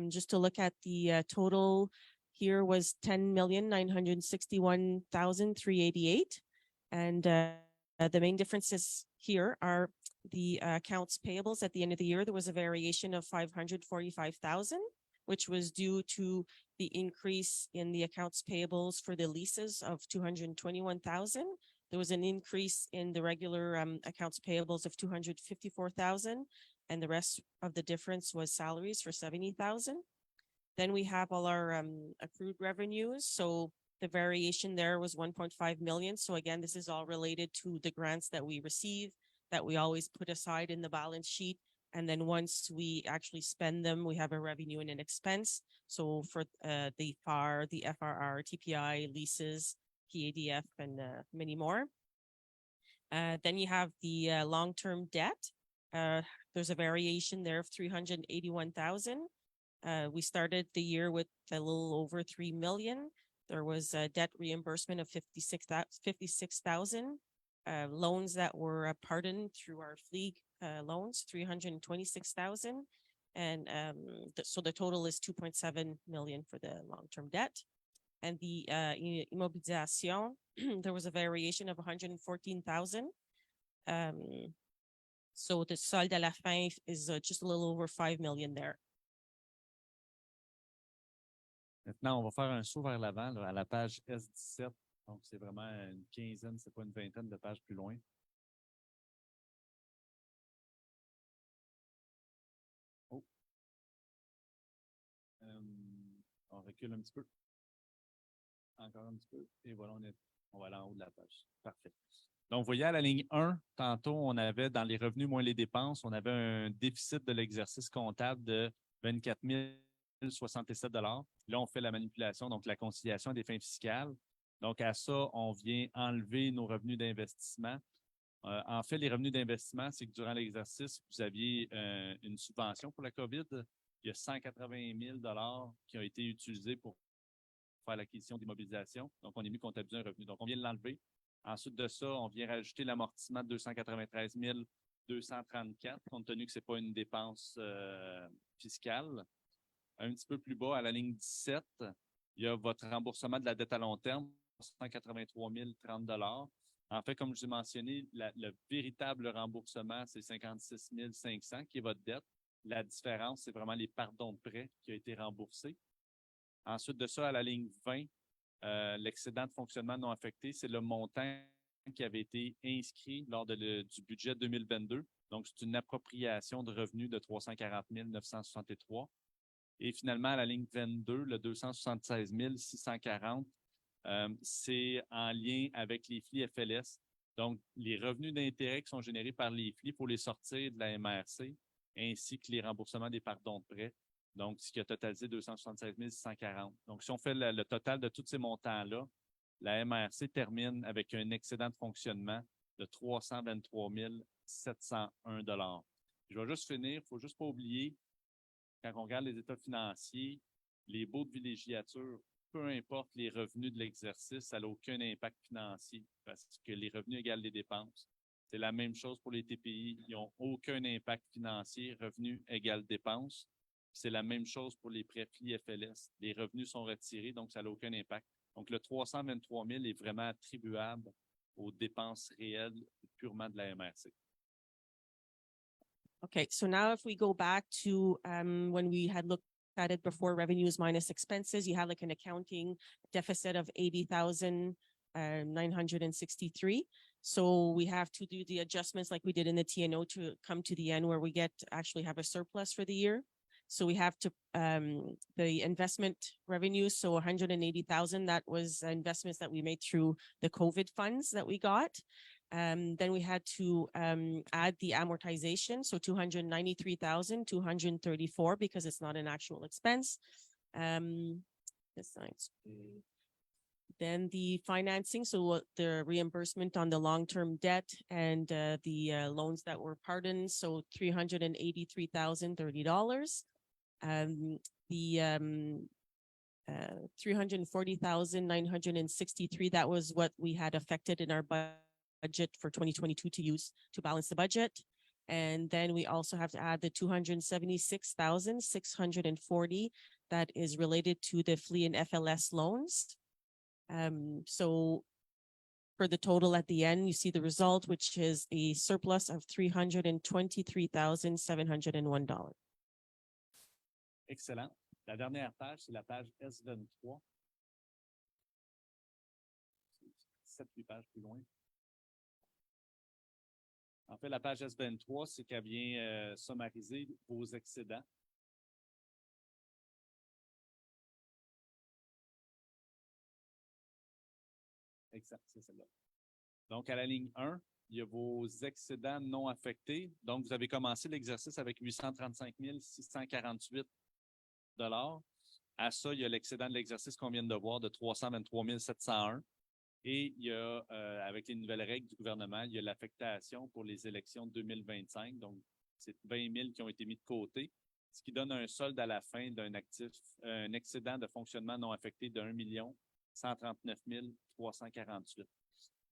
just to look at the total here was 10,961,388. And the main differences here are the accounts payables at the end of the year. There was a variation of 545,000, which was due to the increase in the accounts payables for the leases of 221,000. There was an increase in the regular accounts payables of 254,000, and the rest of the difference was salaries for 70,000. Then we have all our accrued revenues. So the variation there was 1.5 million. So again, this is all related to the grants that we receive that we always put aside in the balance sheet. And then once we actually spend them, we have a revenue and an expense. So for the FAR, the FRR, TPI, leases, PADF, and many more. Then you have the long-term debt. There's a variation there of 381,000. We started the year with a little over 3 million. There was a debt reimbursement of 56,000. Loans that were pardoned through our FLEAG loans, 326,000. And so the total is 2.7 million for the long-term debt. And the immobilisation, there was a variation of 114,000. So the solde à la fin is just a little over 5 million there. Maintenant, on va faire un saut vers l'avant, à la page S17. Donc, c'est vraiment une quinzaine, c'est pas une vingtaine de pages plus loin. Oh. On recule un petit peu. Encore un petit peu. Et voilà, on va aller en haut de la page. Parfait. Donc, vous voyez, à la ligne 1, tantôt, on avait, dans les revenus moins les dépenses, on avait un déficit de l'exercice comptable de 24 067 $. Là, on fait la manipulation, donc la conciliation des fins fiscales. Donc, à ça, on vient enlever nos revenus d'investissement. En fait, les revenus d'investissement, c'est que durant l'exercice, vous aviez une subvention pour la COVID. Il y a 180 000 $ qui ont été utilisés pour faire l'acquisition d'immobilisation. Donc, on est mis comptabiliser un revenu. Donc, on vient de l'enlever. Ensuite de ça, on vient rajouter l'amortissement de 293 234, compte tenu que ce n'est pas une dépense fiscale. Un petit peu plus bas, à la ligne 17, il y a votre remboursement de la dette à long terme, 183 030 $. En fait, comme je vous ai mentionné, le véritable remboursement, c'est 56 500 qui est votre dette. La différence, c'est vraiment les pardons de prêt qui ont été remboursés. Ensuite de ça, à la ligne 20, l'excédent de fonctionnement non affecté, c'est le montant qui avait été inscrit lors du budget 2022. Donc, c'est une appropriation de revenus de 340 963. Et finalement, à la ligne 22, le 276 640, c'est en lien avec les FLI FLS. Donc, les revenus d'intérêt qui sont générés par les FLI, il faut les sortir de la MRC, ainsi que les remboursements des pardons de prêt. Donc, ce qui a totalisé 276 640. Donc, si on fait le total de tous ces montants-là, la MRC termine avec un excédent de fonctionnement de 323 701 $. Je vais juste finir, il ne faut juste pas oublier, quand on regarde les états financiers, les baux de villégiature, peu importe les revenus de l'exercice, ça n'a aucun impact financier parce que les revenus égalent les dépenses. C'est la même chose pour les TPI. Ils n'ont aucun impact financier. Revenus égale dépenses. C'est la même chose pour les prêts FLI FLS. Les revenus sont retirés, donc ça n'a aucun impact. Donc, le 323 000 est vraiment attribuable aux dépenses réelles purement de la MRC. Okay, so now if we go back to when we had looked at it before, revenues minus expenses, you have like an accounting deficit of 80,963. So we have to do the adjustments like we did in the TNO to come to the end where we actually have a surplus for the year. So we have to, the investment revenues, so 180,000, that was investments that we made through the COVID funds that we got. Then we had to add the amortization, so 293,234 because it's not an actual expense. Then the financing, so the reimbursement on the long-term debt and the loans that were pardoned, so $383,030. The $340,963. That was what we had affected in our budget for 2022 to use to balance the budget. And then we also have to add the 276,640 that is related to the FLE and FLS loans. So for the total at the end, you see the result, which is a surplus of $323,701. Excellent. La dernière page, c'est la page S23. 7-8 pages plus loin. En fait, la page S23, c'est qu'elle vient summariser vos excédents. Exact, c'est celle-là. Donc, à la ligne 1, il y a vos excédents non affectés. Donc, vous avez commencé l'exercice avec 835 648 $. À ça, il y a l'excédent de l'exercice qu'on vient de voir de 323 701. Et il y a, avec les nouvelles règles du gouvernement, il y a l'affectation pour les élections de 2025. Donc, c'est 20 000 qui ont été mis de côté, ce qui donne un solde à la fin d'un actif, un excédent de fonctionnement non affecté de 1 139 348.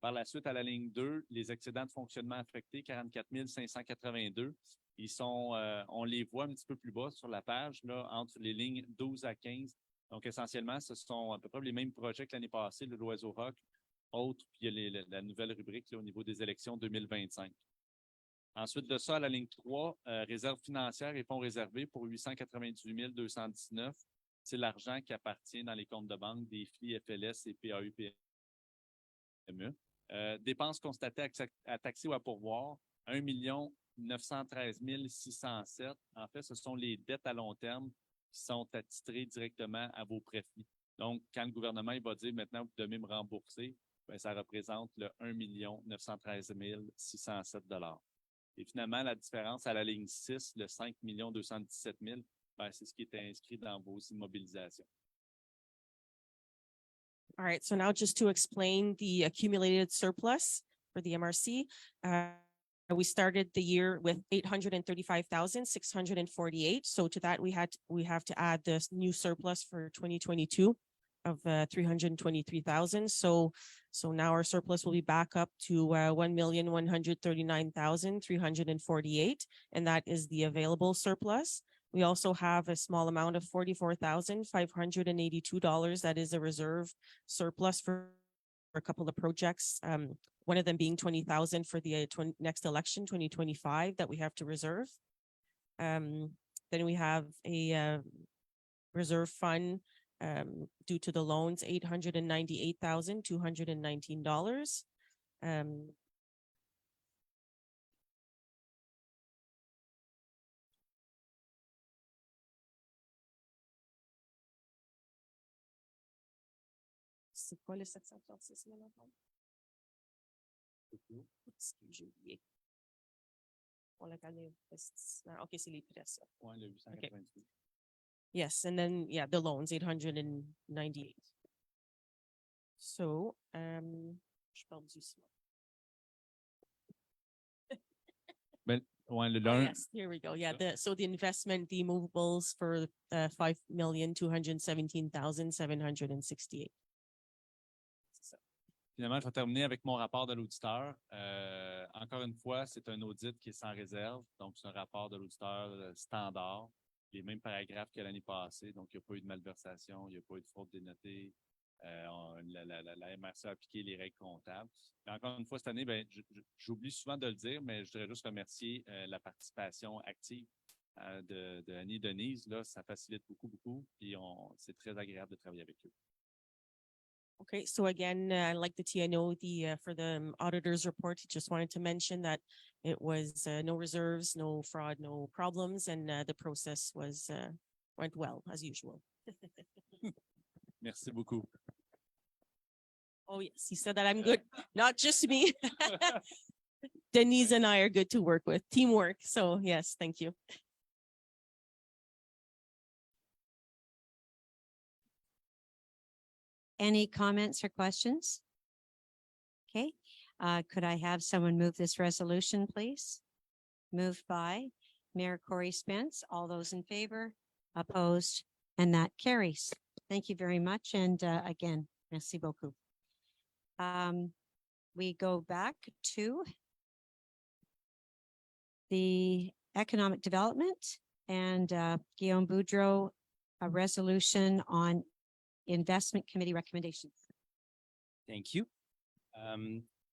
Par la suite, à la ligne 2, les excédents de fonctionnement affectés, 44 582. Ils sont, on les voit un petit peu plus bas sur la page, là, entre les lignes 12 à 15. Donc, essentiellement, ce sont à peu près les mêmes projets que l'année passée, le l'Oiseau Rock, autres, puis il y a la nouvelle rubrique là, au niveau des élections 2025. Ensuite de ça, à la ligne 3, réserve financière et fonds réservés pour 898 219. C'est l'argent qui appartient dans les comptes de banque des FLI, FLS et PAU-PME. Dépenses constatées à taxer ou à pourvoir, 1 913 607. En fait, ce sont les dettes à long terme qui sont attitrées directement à vos profits. Donc, quand le gouvernement il va dire maintenant vous devez me rembourser, bien, ça représente le 1 913 607 $. Et finalement, la différence à la ligne 6, le 5 217 000, ben, c'est ce qui est inscrit dans vos immobilisations. All right, so now just to explain the accumulated surplus for the MRC. We started the year with 835,648. So to that, we have to add this new surplus for 2022 of 323,000. So now our surplus will be back up to 1,139,348, and that is the available surplus. We also have a small amount of $44,582. That is a reserve surplus for a couple of projects. One of them being 20,000 for the next election, 2025, that we have to reserve. Then we have a reserve fund due to the loans, $898,219. C'est quoi le 736 000 $? J'ai oublié. On l'a calé. OK, c'est les prêts, ça. Ouais, le 898. Yes, and then, yeah, the loans, 898. So, je parle du Ben, ouais, le yes, here we go. Yeah, so the investment, the movables for 5,217,768. Finalement, je vais terminer avec mon rapport de l'auditeur. Encore une fois, c'est un audit qui est sans réserve. Donc, c'est un rapport de l'auditeur standard. Les mêmes paragraphes que l'année passée. Donc, il n'y a pas eu de malversation, il n'y a pas eu de fraude dénotée. La MRC a appliqué les règles comptables. Et encore une fois, cette année, ben, j'oublie souvent de le dire, mais je voudrais juste remercier la participation active de Annie et Denise. Là, ça facilite beaucoup. Puis, c'est très agréable de travailler avec eux. Okay, so again, like the TNO, for the auditor's report, just wanted to mention that it was no reserves, no fraud, no problems, and the process went well as usual. Merci beaucoup. Oh yes, he said that I'm good, not just me. Denise and I are good to work with, teamwork. So yes, thank you. Any comments or questions? Okay, could I have someone move this resolution, please? Moved by Mayor Corey Spence. All those in favor, opposed, and that carries. Thank you very much. And again, merci beaucoup. We go back to the economic development and Guillaume Boudreau, a resolution on investment committee recommendations. Thank you.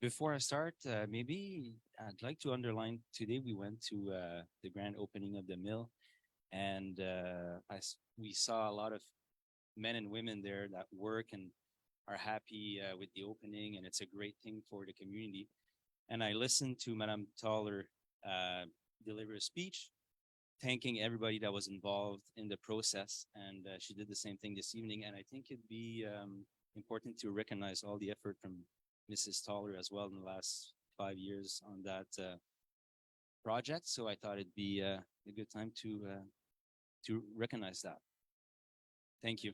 Before I start, maybe I'd like to underline today we went to the grand opening of the mill, and we saw a lot of men and women there that work and are happy with the opening, and it's a great thing for the community. And I listened to Madame Toller deliver a speech, thanking everybody that was involved in the process, and she did the same thing this evening. And I think it'd be important to recognize all the effort from Mrs. Toller as well in the last 5 years on that project. So I thought it'd be a good time to recognize that. Thank you.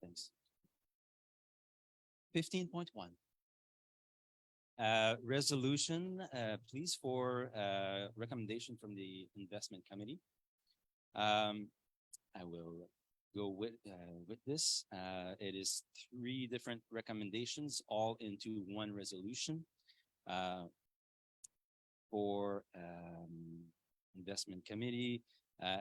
Thanks. 15.1. Resolution, please, for recommendation from the investment committee. I will go with this. It is 3 different recommendations, all into one resolution. For investment committee,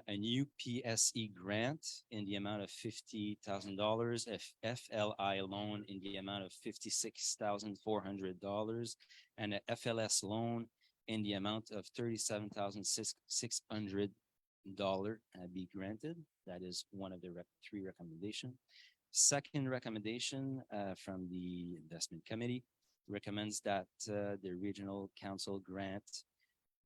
a new PSE grant in the amount of $50,000, FLI loan in the amount of $56,400, and a FLS loan in the amount of $37,600 be granted. That is one of the 3 recommendations. Second recommendation from the investment committee recommends that the regional council grant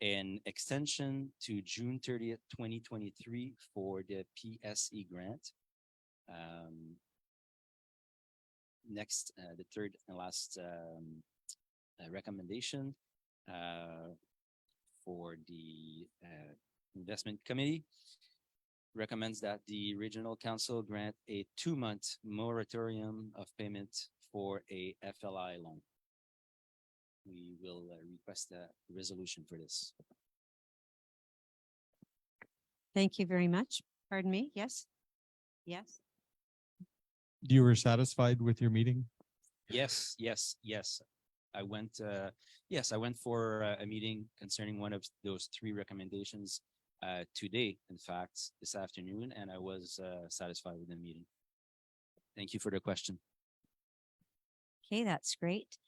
an extension to June 30th, 2023 for the PSE grant. Next, the third and last recommendation for the investment committee recommends that the regional council grant a 2-month moratorium of payment for a FLI loan. We will request a resolution for this. Thank you very much. Pardon me. Yes. Yes. You were satisfied with your meeting? Yes. I went, I went for a meeting concerning one of those 3 recommendations today, in fact, this afternoon, and I was satisfied with the meeting. Thank you for the question. Okay, that's great.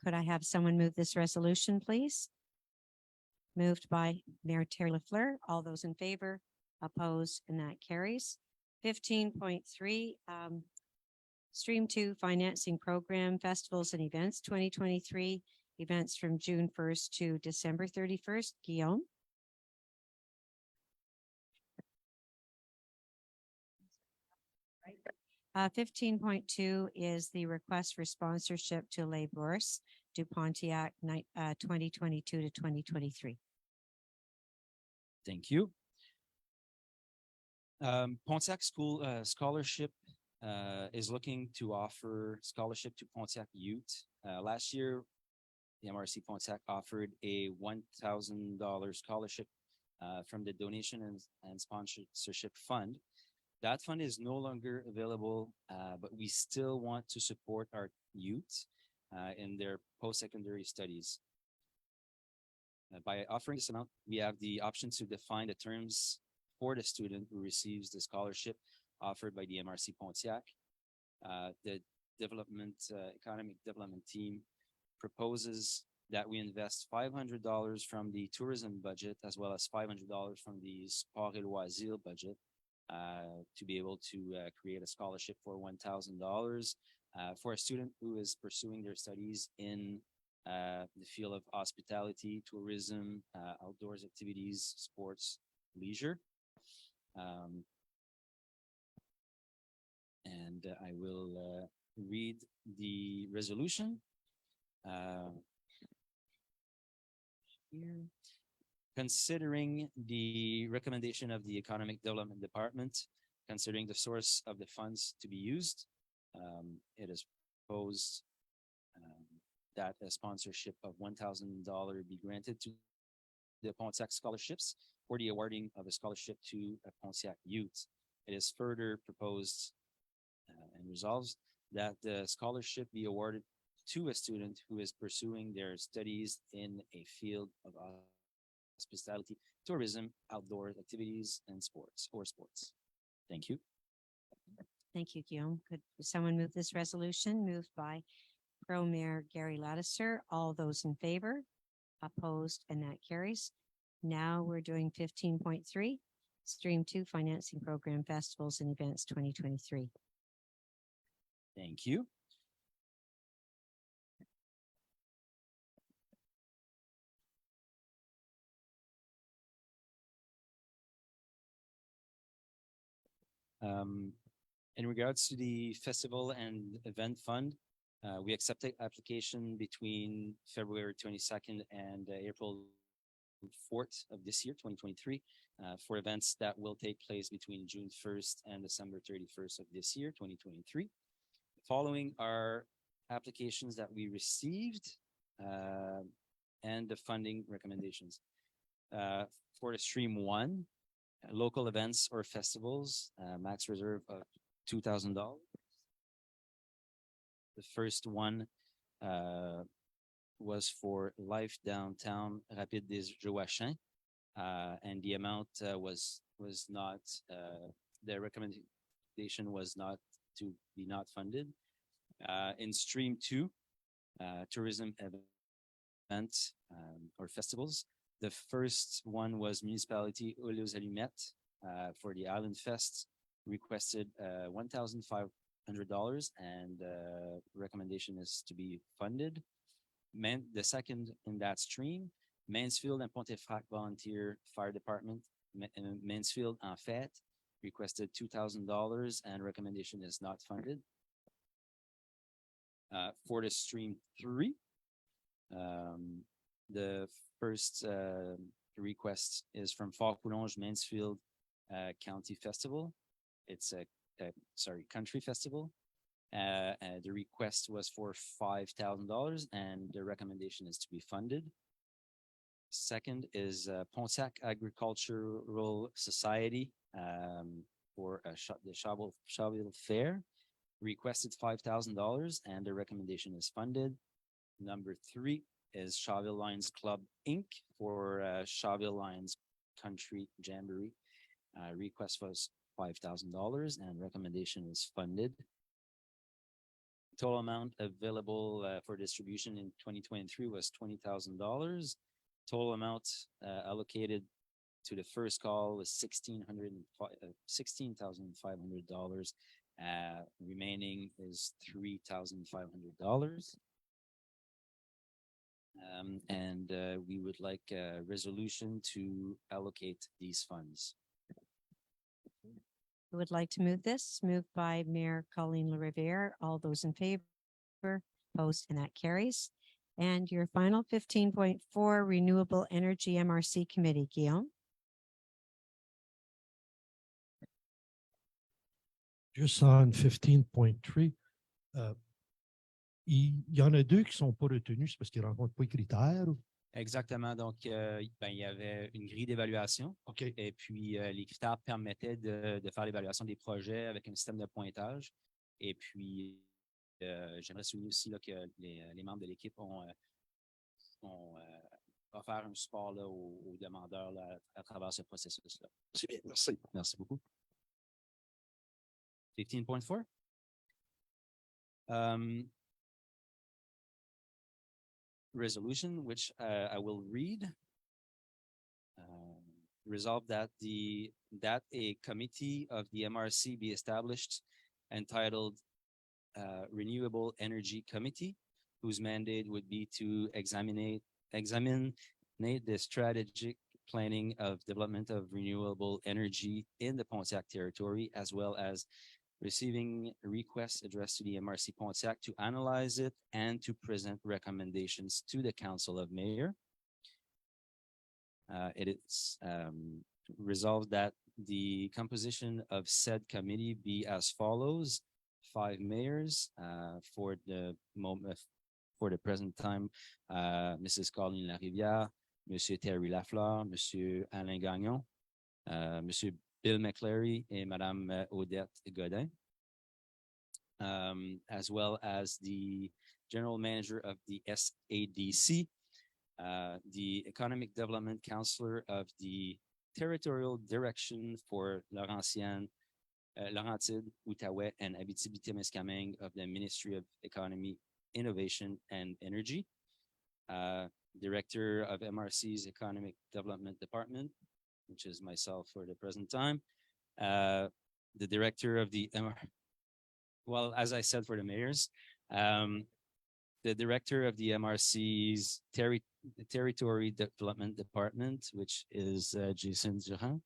Could I have someone move this resolution, please? Moved by Mayor Terry LaFleur. All those in favor, opposed, and that carries. 15.3, Stream 2 Financing Program Festivals and Events 2023, events from June 1st to December 31st. Guillaume. Right. 15.2 is the request for sponsorship to Les Bourses du Pontiac 2022 to 2023. Thank you. Pontiac School Scholarship is looking to offer scholarship to Pontiac youth. Last year, the MRC Pontiac offered a $1,000 scholarship from the donation and sponsorship fund. That fund is no longer available, but we still want to support our youth in their post-secondary studies. By offering this amount, we have the option to define the terms for the student who receives the scholarship offered by the MRC Pontiac. The economic development team proposes that we invest $500 from the tourism budget as well as $500 from the Sport et Loisirs budget to be able to create a scholarship for $1,000 for a student who is pursuing their studies in the field of hospitality, tourism, outdoors activities, sports, leisure. And I will read the resolution. Here. Considering the recommendation of the Economic Development Department, considering the source of the funds to be used, it is proposed that a sponsorship of $1,000 be granted to the Pontiac scholarships for the awarding of a scholarship to a Pontiac youth. It is further proposed and resolves that the scholarship be awarded to a student who is pursuing their studies in a field of hospitality, tourism, outdoor activities, and sports. Thank you. Thank you, Guillaume. Could someone move this resolution? Moved by Pro Mayor Gary Ladisler. All those in favor? Opposed, and that carries. Now we're doing 15.3, Stream 2 Financing Program Festivals and Events 2023. Thank you. In regards to the festival and event fund, we accepted application between February 22nd and April 4th of this year, 2023, for events that will take place between June 1st and December 31st of this year, 2023. Following our applications that we received and the funding recommendations. For the Stream 1, local events or festivals, max reserve of $2,000. The first one was for Life Downtown Rapide des Joachim, and the amount was not, the recommendation was not to be not funded. In Stream 2, tourism event or festivals, the first one was Municipality Aux Allumettes for the Island Fest, requested $1,500, and recommendation is to be funded. The second in that stream, Mansfield and Pontefract Volunteer Fire Department, Mansfield en Fête, requested $2,000, and recommendation is not funded. For the Stream 3, the first request is from Fort Coulonge Mansfield County Festival. It's a country festival. The request was for $5,000, and the recommendation is to be funded. Second is Pontiac Agricultural Society for the Chaville Fair. Requested $5,000, and the recommendation is funded. Number 3 is Chaville Lions Club Inc. for Chaville Lions Country Jamboree. Request was $5,000, and recommendation is funded. Total amount available for distribution in 2023 was $20,000. Total amount allocated to the first call was $16,500. Remaining is $3,500. And we would like a resolution to allocate these funds. Who would like to move this? Moved by Mayor Colleen LaRiviere. All those in favor? Opposed, and that carries. And your final 15.4 Renewable Energy MRC Committee, Guillaume. Just on 15.3, il y en a deux qui sont pas retenus, c'est parce qu'ils ne rencontrent pas les critères. Exactement. Donc, il y avait une grille d'évaluation. OK. Et puis, les critères permettaient de faire l'évaluation des projets avec un système de pointage. Et puis, j'aimerais souligner aussi là, que les membres de l'équipe ont offert un support là, aux demandeurs là, à travers ce processus-là. C'est bien, merci. Merci beaucoup. 15.4. Resolution, which I will read. Resolve that a committee of the MRC be established entitled Renewable Energy Committee, whose mandate would be to examine the strategic planning of development of renewable energy in the Pontiac territory, as well as receiving requests addressed to the MRC Pontiac to analyze it and to present recommendations to the Council of Mayor. It is resolved that the composition of said committee be as follows: 5 mayors for the moment, for the present time, Mrs. Colleen Larivière, Monsieur Terry Lafleur, Monsieur Alain Gagnon, Monsieur Bill McCleary et Madame Odette Godin, as well as the General Manager of the SADC, the Economic Development Counselor of the Territorial Direction for Laurentides, Outaouais, and Abitibi-Témiscamingue of the Ministry of Economy, Innovation, and Energy, Director of MRC's Economic Development Department, which is myself for the present time, the Director of the well, as I said for the mayors, the Director of the MRC's Territory Development Department, which is Jason Durand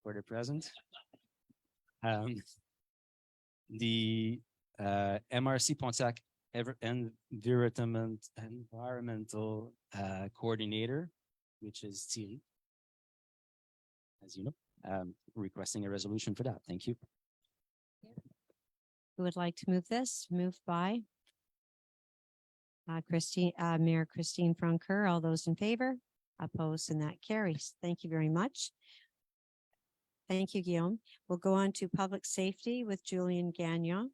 for the present. The MRC Pontiac Environmental Coordinator, which is Thierry, as you know, requesting a resolution for that. Thank you. Who would like to move this? Moved by Mayor Christine Francoeur. All those in favor? Opposed, and that carries. Thank you very much. Thank you, Guillaume. We'll go on to public safety with Julian Gagnon.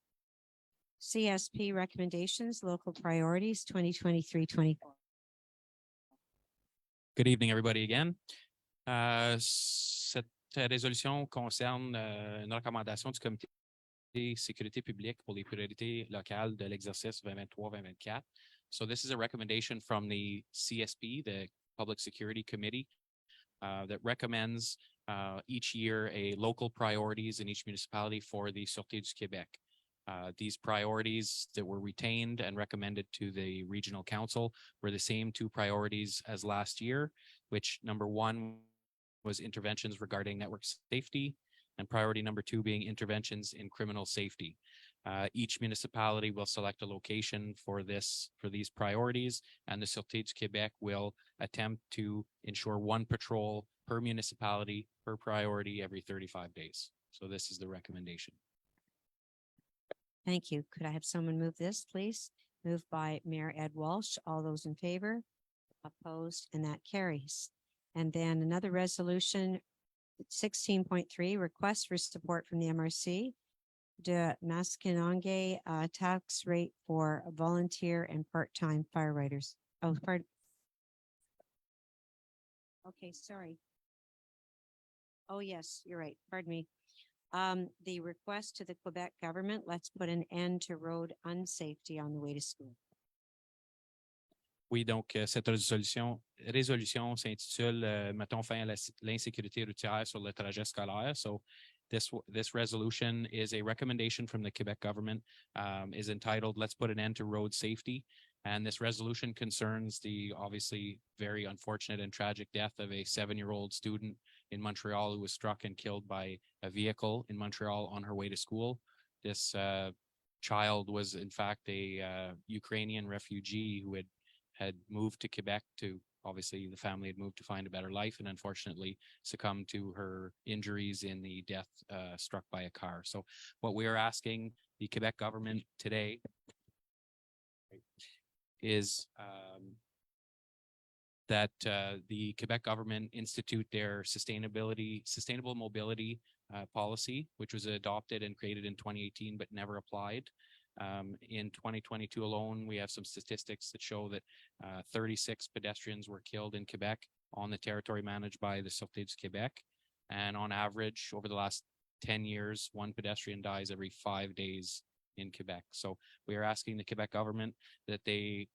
CSP recommendations, local priorities, 2023-24. Good evening, everybody, again. Cette résolution concerne une recommandation du comité de sécurité publique pour les priorités locales de l'exercice 2023-2024. So this is a recommendation from the CSP, the Public Security Committee, that recommends each year a local priorities in each municipality for the Sûreté du Québec. These priorities that were retained and recommended to the regional council were the same two priorities as last year, which number one was interventions regarding network safety, and priority number two being interventions in criminal safety. Each municipality will select a location for these priorities, and the Sûreté du Québec will attempt to ensure one patrol per municipality per priority every 35 days. So this is the recommendation. Thank you. Could I have someone move this, please? Moved by Mayor Ed Walsh. All those in favor? Opposed, and that carries. And then another resolution, 16.3, request for support from the MRC. De Maskinonge tax rate for volunteer and part-time firefighters. Oh, pardon. Okay, sorry. Oh, yes, you're right. Pardon me. The request to the Quebec government, let's put an end to road unsafety on the way to school. Oui, donc cette résolution s'intitule Mettons fin à l'insécurité routière sur le trajet scolaire. So this resolution is a recommendation from the Quebec government, is entitled Let's Put an End to Road Safety. And this resolution concerns the obviously very unfortunate and tragic death of a 7-year-old student in Montreal who was struck and killed by a vehicle in Montreal on her way to school. This child was in fact a Ukrainian refugee who had moved to Quebec to, obviously the family had moved to find a better life and unfortunately succumbed to her injuries in the death struck by a car. So what we are asking the Quebec government today is that the Quebec government institute their sustainable mobility policy, which was adopted and created in 2018 but never applied. In 2022 alone, we have some statistics that show that 36 pedestrians were killed in Quebec on the territory managed by the Sûreté du Québec. And on average, over the last 10 years, one pedestrian dies every 5 days in Quebec. So we are asking the Quebec government that they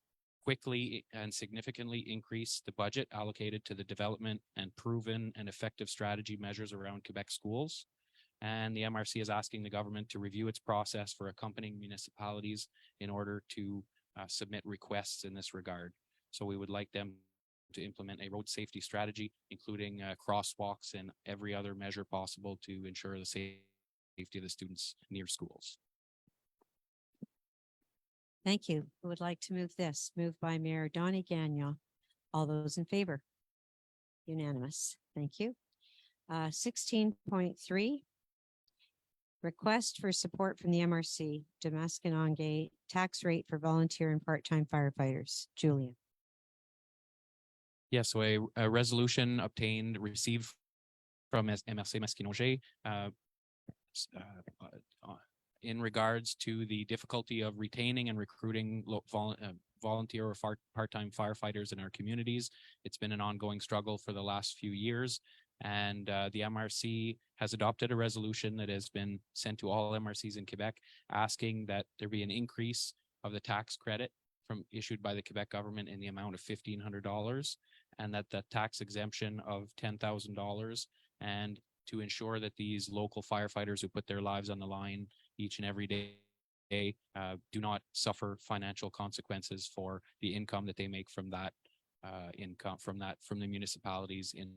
quickly and significantly increase the budget allocated to the development and proven and effective strategy measures around Quebec schools. And the MRC is asking the government to review its process for accompanying municipalities in order to submit requests in this regard. So we would like them to implement a road safety strategy, including crosswalks and every other measure possible to ensure the safety of the students near schools. Thank you. Who would like to move this? Moved by Mayor Donnie Gagnon. All those in favor? Unanimous. Thank you. 16.3. Request for support from the MRC, de Maskinonge tax rate for volunteer and part-time firefighters. Julian. Yes, so a resolution received from MRC Masquinongé in regards to the difficulty of retaining and recruiting volunteer or part-time firefighters in our communities. It's been an ongoing struggle for the last few years. And the MRC has adopted a resolution that has been sent to all MRCs in Quebec, asking that there be an increase of the tax credit issued by the Quebec government in the amount of $1,500, and that the tax exemption of $10,000, and to ensure that these local firefighters who put their lives on the line each and every day do not suffer financial consequences for the income that they make from that from the municipalities in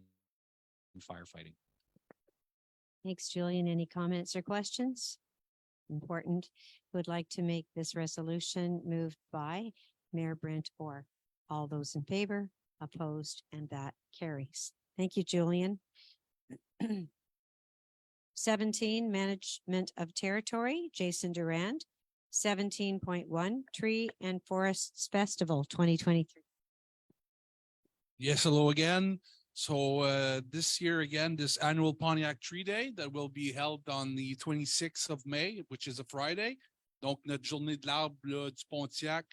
firefighting. Thanks, Julian. Any comments or questions? Important. Would like to make this resolution moved by Mayor Brent Orr. All those in favor, opposed, and that carries. Thank you, Julian. 17, Management of Territory, Jason Durand. 17.1, Tree and Forests Festival 2023. Yes, hello again. So this year, again, this annual Pontiac Tree Day that will be held on the 26th of May, which is a Friday. Donc, notre journée de l'arbre là, du Pontiac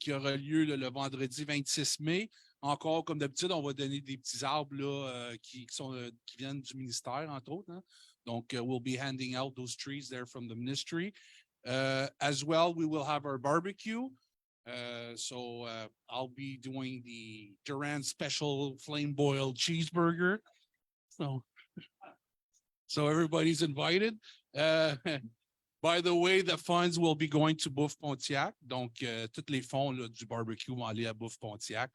qui aura lieu le vendredi 26 mai. Encore, comme d'habitude, on va donner des petits arbres là, qui viennent du ministère, entre autres. Hein? Donc, we'll be handing out those trees there from the ministry. As well, we will have our barbecue. So I'll be doing the Durand special flame boiled cheeseburger. So everybody's invited. By the way, the funds will be going to Bouffe Pontiac. Donc, tous les fonds là, du barbecue vont aller à Bouffe Pontiac.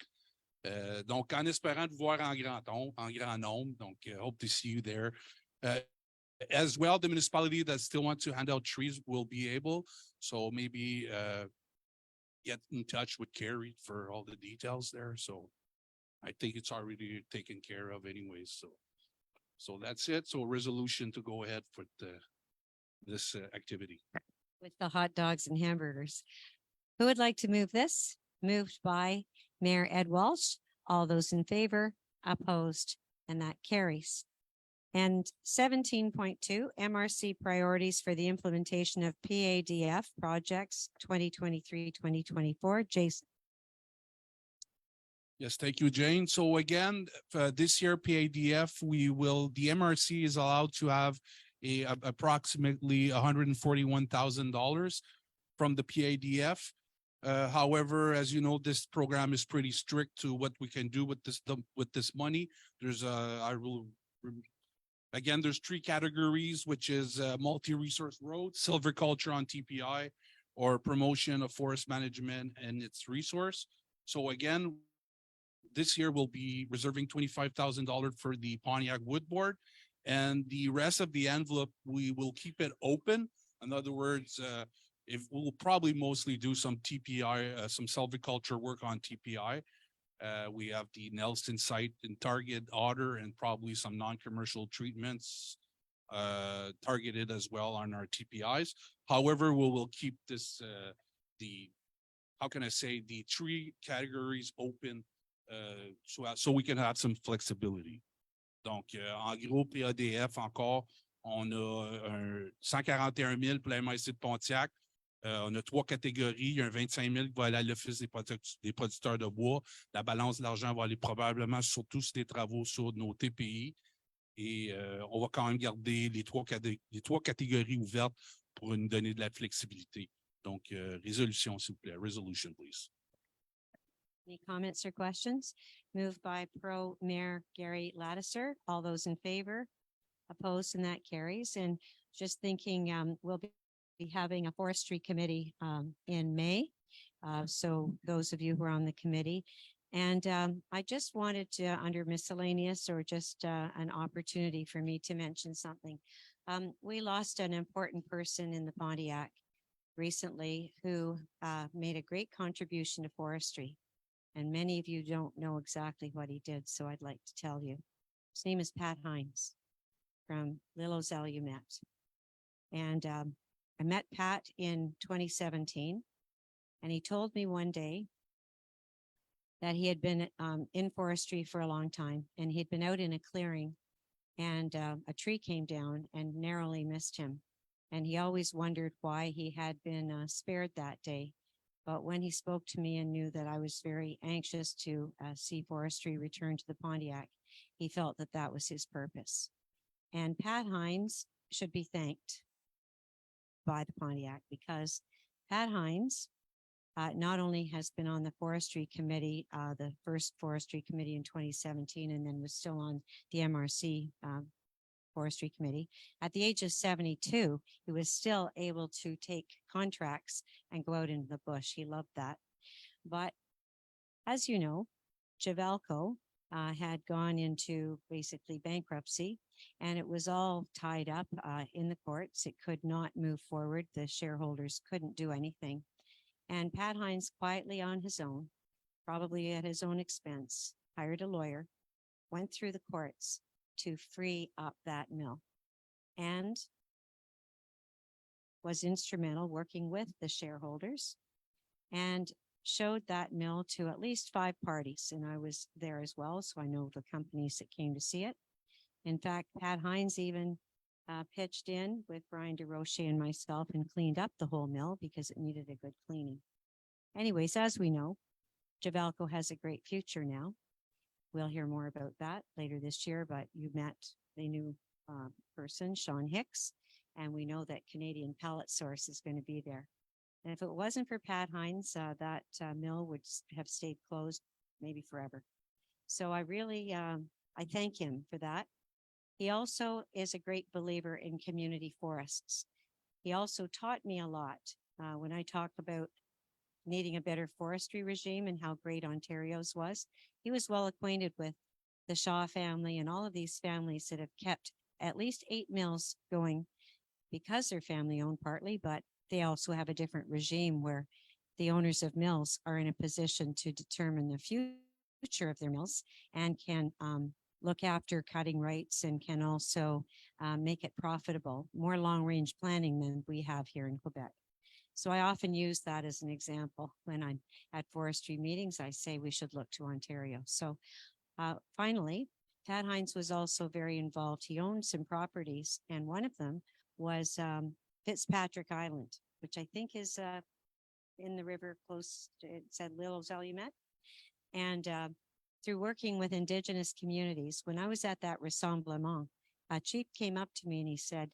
Donc, en espérant de voir en grand nombre. Donc, hope to see you there. As well, the municipality that still want to hand out trees will be able. So maybe get in touch with Carrie for all the details there. So I think it's already taken care of anyways. So that's it. So a resolution to go ahead with this activity. With the hot dogs and hamburgers. Who would like to move this? Moved by Mayor Ed Walsh. All those in favor, opposed, and that carries. And 17.2, MRC priorities for the implementation of PADF projects 2023-2024. Jason. Yes, thank you, Jane. So again, this year PADF, the MRC is allowed to have approximately $141,000 from the PADF. However, as you know, this program is pretty strict to what we can do with this money. There's again, there's three categories, which is multi-resource roads, silviculture on TPI, or promotion of forest management and its resource. So again, this year we'll be reserving $25,000 for the Pontiac Wood Board, and the rest of the envelope, we will keep it open. In other words, we'll probably mostly do some TPI, some silviculture work on TPI. We have the Nelson site in Target, Otter, and probably some non-commercial treatments targeted as well on our TPIs. However, we will keep this, the tree categories open so we can have some flexibility. Donc, en gros, PADF encore, on a 141 000 pour la MRC de Pontiac. On a trois catégories. Il y a un 25 000 qui va aller à l'Office des producteurs de bois. La balance de l'argent va aller probablement surtout sur des travaux sur nos TPI. Et on va quand même garder les trois catégories ouvertes pour nous donner de la flexibilité. Donc, résolution, s'il vous plaît. Resolution, please. Any comments or questions? Moved by Pro Mayor Gary Ladisser. All those in favor, opposed, and that carries. And just thinking, we'll be having a forestry committee in May. So those of you who are on the committee. And I just wanted to, under miscellaneous or just an opportunity for me to mention something. We lost an important person in the Pontiac recently who made a great contribution to forestry. And many of you don't know exactly what he did, so I'd like to tell you. His name is Pat Hines from Lillo's Alumet. And I met Pat in 2017, and he told me one day that he had been in forestry for a long time, and he'd been out in a clearing, and a tree came down and narrowly missed him. And he always wondered why he had been spared that day. But when he spoke to me and knew that I was very anxious to see forestry return to the Pontiac, he felt that that was his purpose. And Pat Hines should be thanked by the Pontiac, because Pat Hines not only has been on the forestry committee, the first forestry committee in 2017, and then was still on the MRC forestry committee. At the age of 72, he was still able to take contracts and go out into the bush. He loved that. But as you know, Javelco had gone into basically bankruptcy, and it was all tied up in the courts. It could not move forward. The shareholders couldn't do anything. And Pat Hines, quietly on his own, probably at his own expense, hired a lawyer, went through the courts to free up that mill, and was instrumental working with the shareholders, and showed that mill to at least 5 parties. And I was there as well, so I know the companies that came to see it. In fact, Pat Hines even pitched in with Brian DeRoche and myself and cleaned up the whole mill because it needed a good cleaning. Anyways, as we know, Javelco has a great future now. We'll hear more about that later this year, but you met the new person, Sean Hicks, and we know that Canadian Pellet Source is going to be there. And if it wasn't for Pat Hines, that mill would have stayed closed maybe forever. So I really, I thank him for that. He also is a great believer in community forests. He also taught me a lot when I talk about needing a better forestry regime and how great Ontario's was. He was well acquainted with the Shaw family and all of these families that have kept at least 8 mills going because they're family owned partly, but they also have a different regime where the owners of mills are in a position to determine the future of their mills and can look after cutting rights and can also make it profitable, more long-range planning than we have here in Quebec. So I often use that as an example when I'm at forestry meetings. I say we should look to Ontario. So finally, Pat Hines was also very involved. He owned some properties, and one of them was Fitzpatrick Island, which I think is in the river close to, it said Little Zalumet. And through working with Indigenous communities, when I was at that rassemblement, a chief came up to me and he said,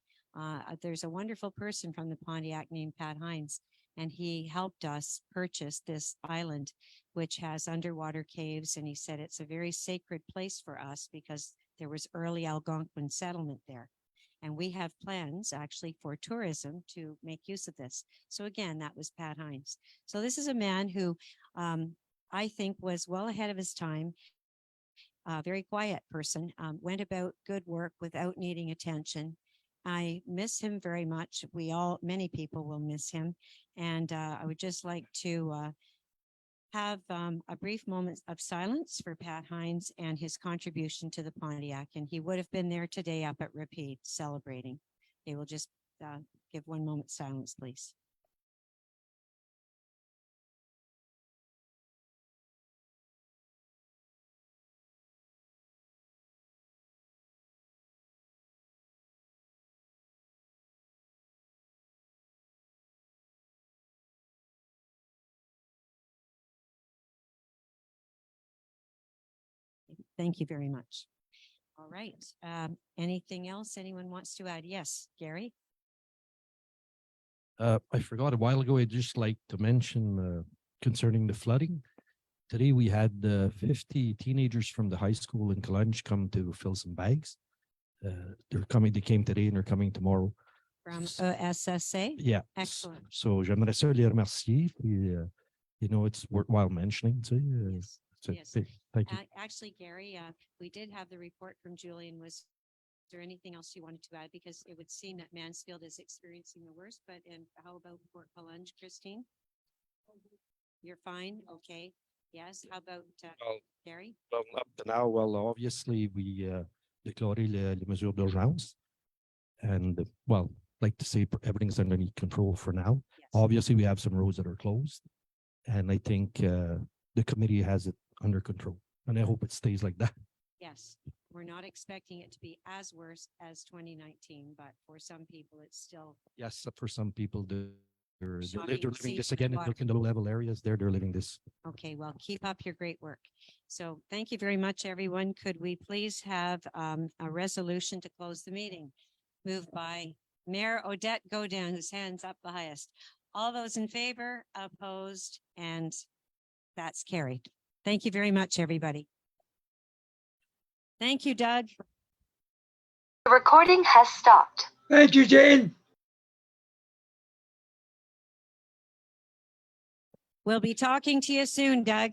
there's a wonderful person from the Pontiac named Pat Hines, and he helped us purchase this island, which has underwater caves. And he said it's a very sacred place for us because there was early Algonquin settlement there. And we have plans actually for tourism to make use of this. So again, that was Pat Hines. So this is a man who I think was well ahead of his time, a very quiet person, went about good work without needing attention. I miss him very much. Many people will miss him. And I would just like to have a brief moment of silence for Pat Hines and his contribution to the Pontiac. And he would have been there today up at Rapide celebrating. They will just give 1 moment silence, please. Thank you very much. All right. Anything else anyone wants to add? Yes, Gary? I forgot a while ago, I'd just like to mention concerning the flooding. Today we had 50 teenagers from the high school in College come to fill some bags. They came today and they're coming tomorrow. From SSA? Yeah. Excellent. So j'aimerais ça les remercier. Puis, it's worthwhile mentioning. Tu sais, Yes. Thank you. Actually, Gary, we did have the report from Julian. Was there anything else you wanted to add? Because it would seem that Mansfield is experiencing the worst, and how about Port Colunge, Christine? You're fine? Okay. Yes. How about Gary? Well, up to now, well, obviously we déclaré les mesures d'urgence. And, like to say everything's underneath control for now. Yes. Obviously, we have some roads that are closed. And I think the committee has it under control. And I hope it stays like that. Yes, we're not expecting it to be as worse as 2019, but for some people, it's still, Yes, for some people, they're Shocking to living see this again. If you what- look in the low-level areas, they're living this. okay, well, keep up your great work. So thank you very much, everyone. Could we please have a resolution to close the meeting? Moved by Mayor Odette Godin, whose hand's up the highest. All those in favor, opposed, and that's carried. Thank you very much, everybody. Thank you, Doug. The recording has stopped. Thank you, Jane. We'll be talking to you soon, Doug.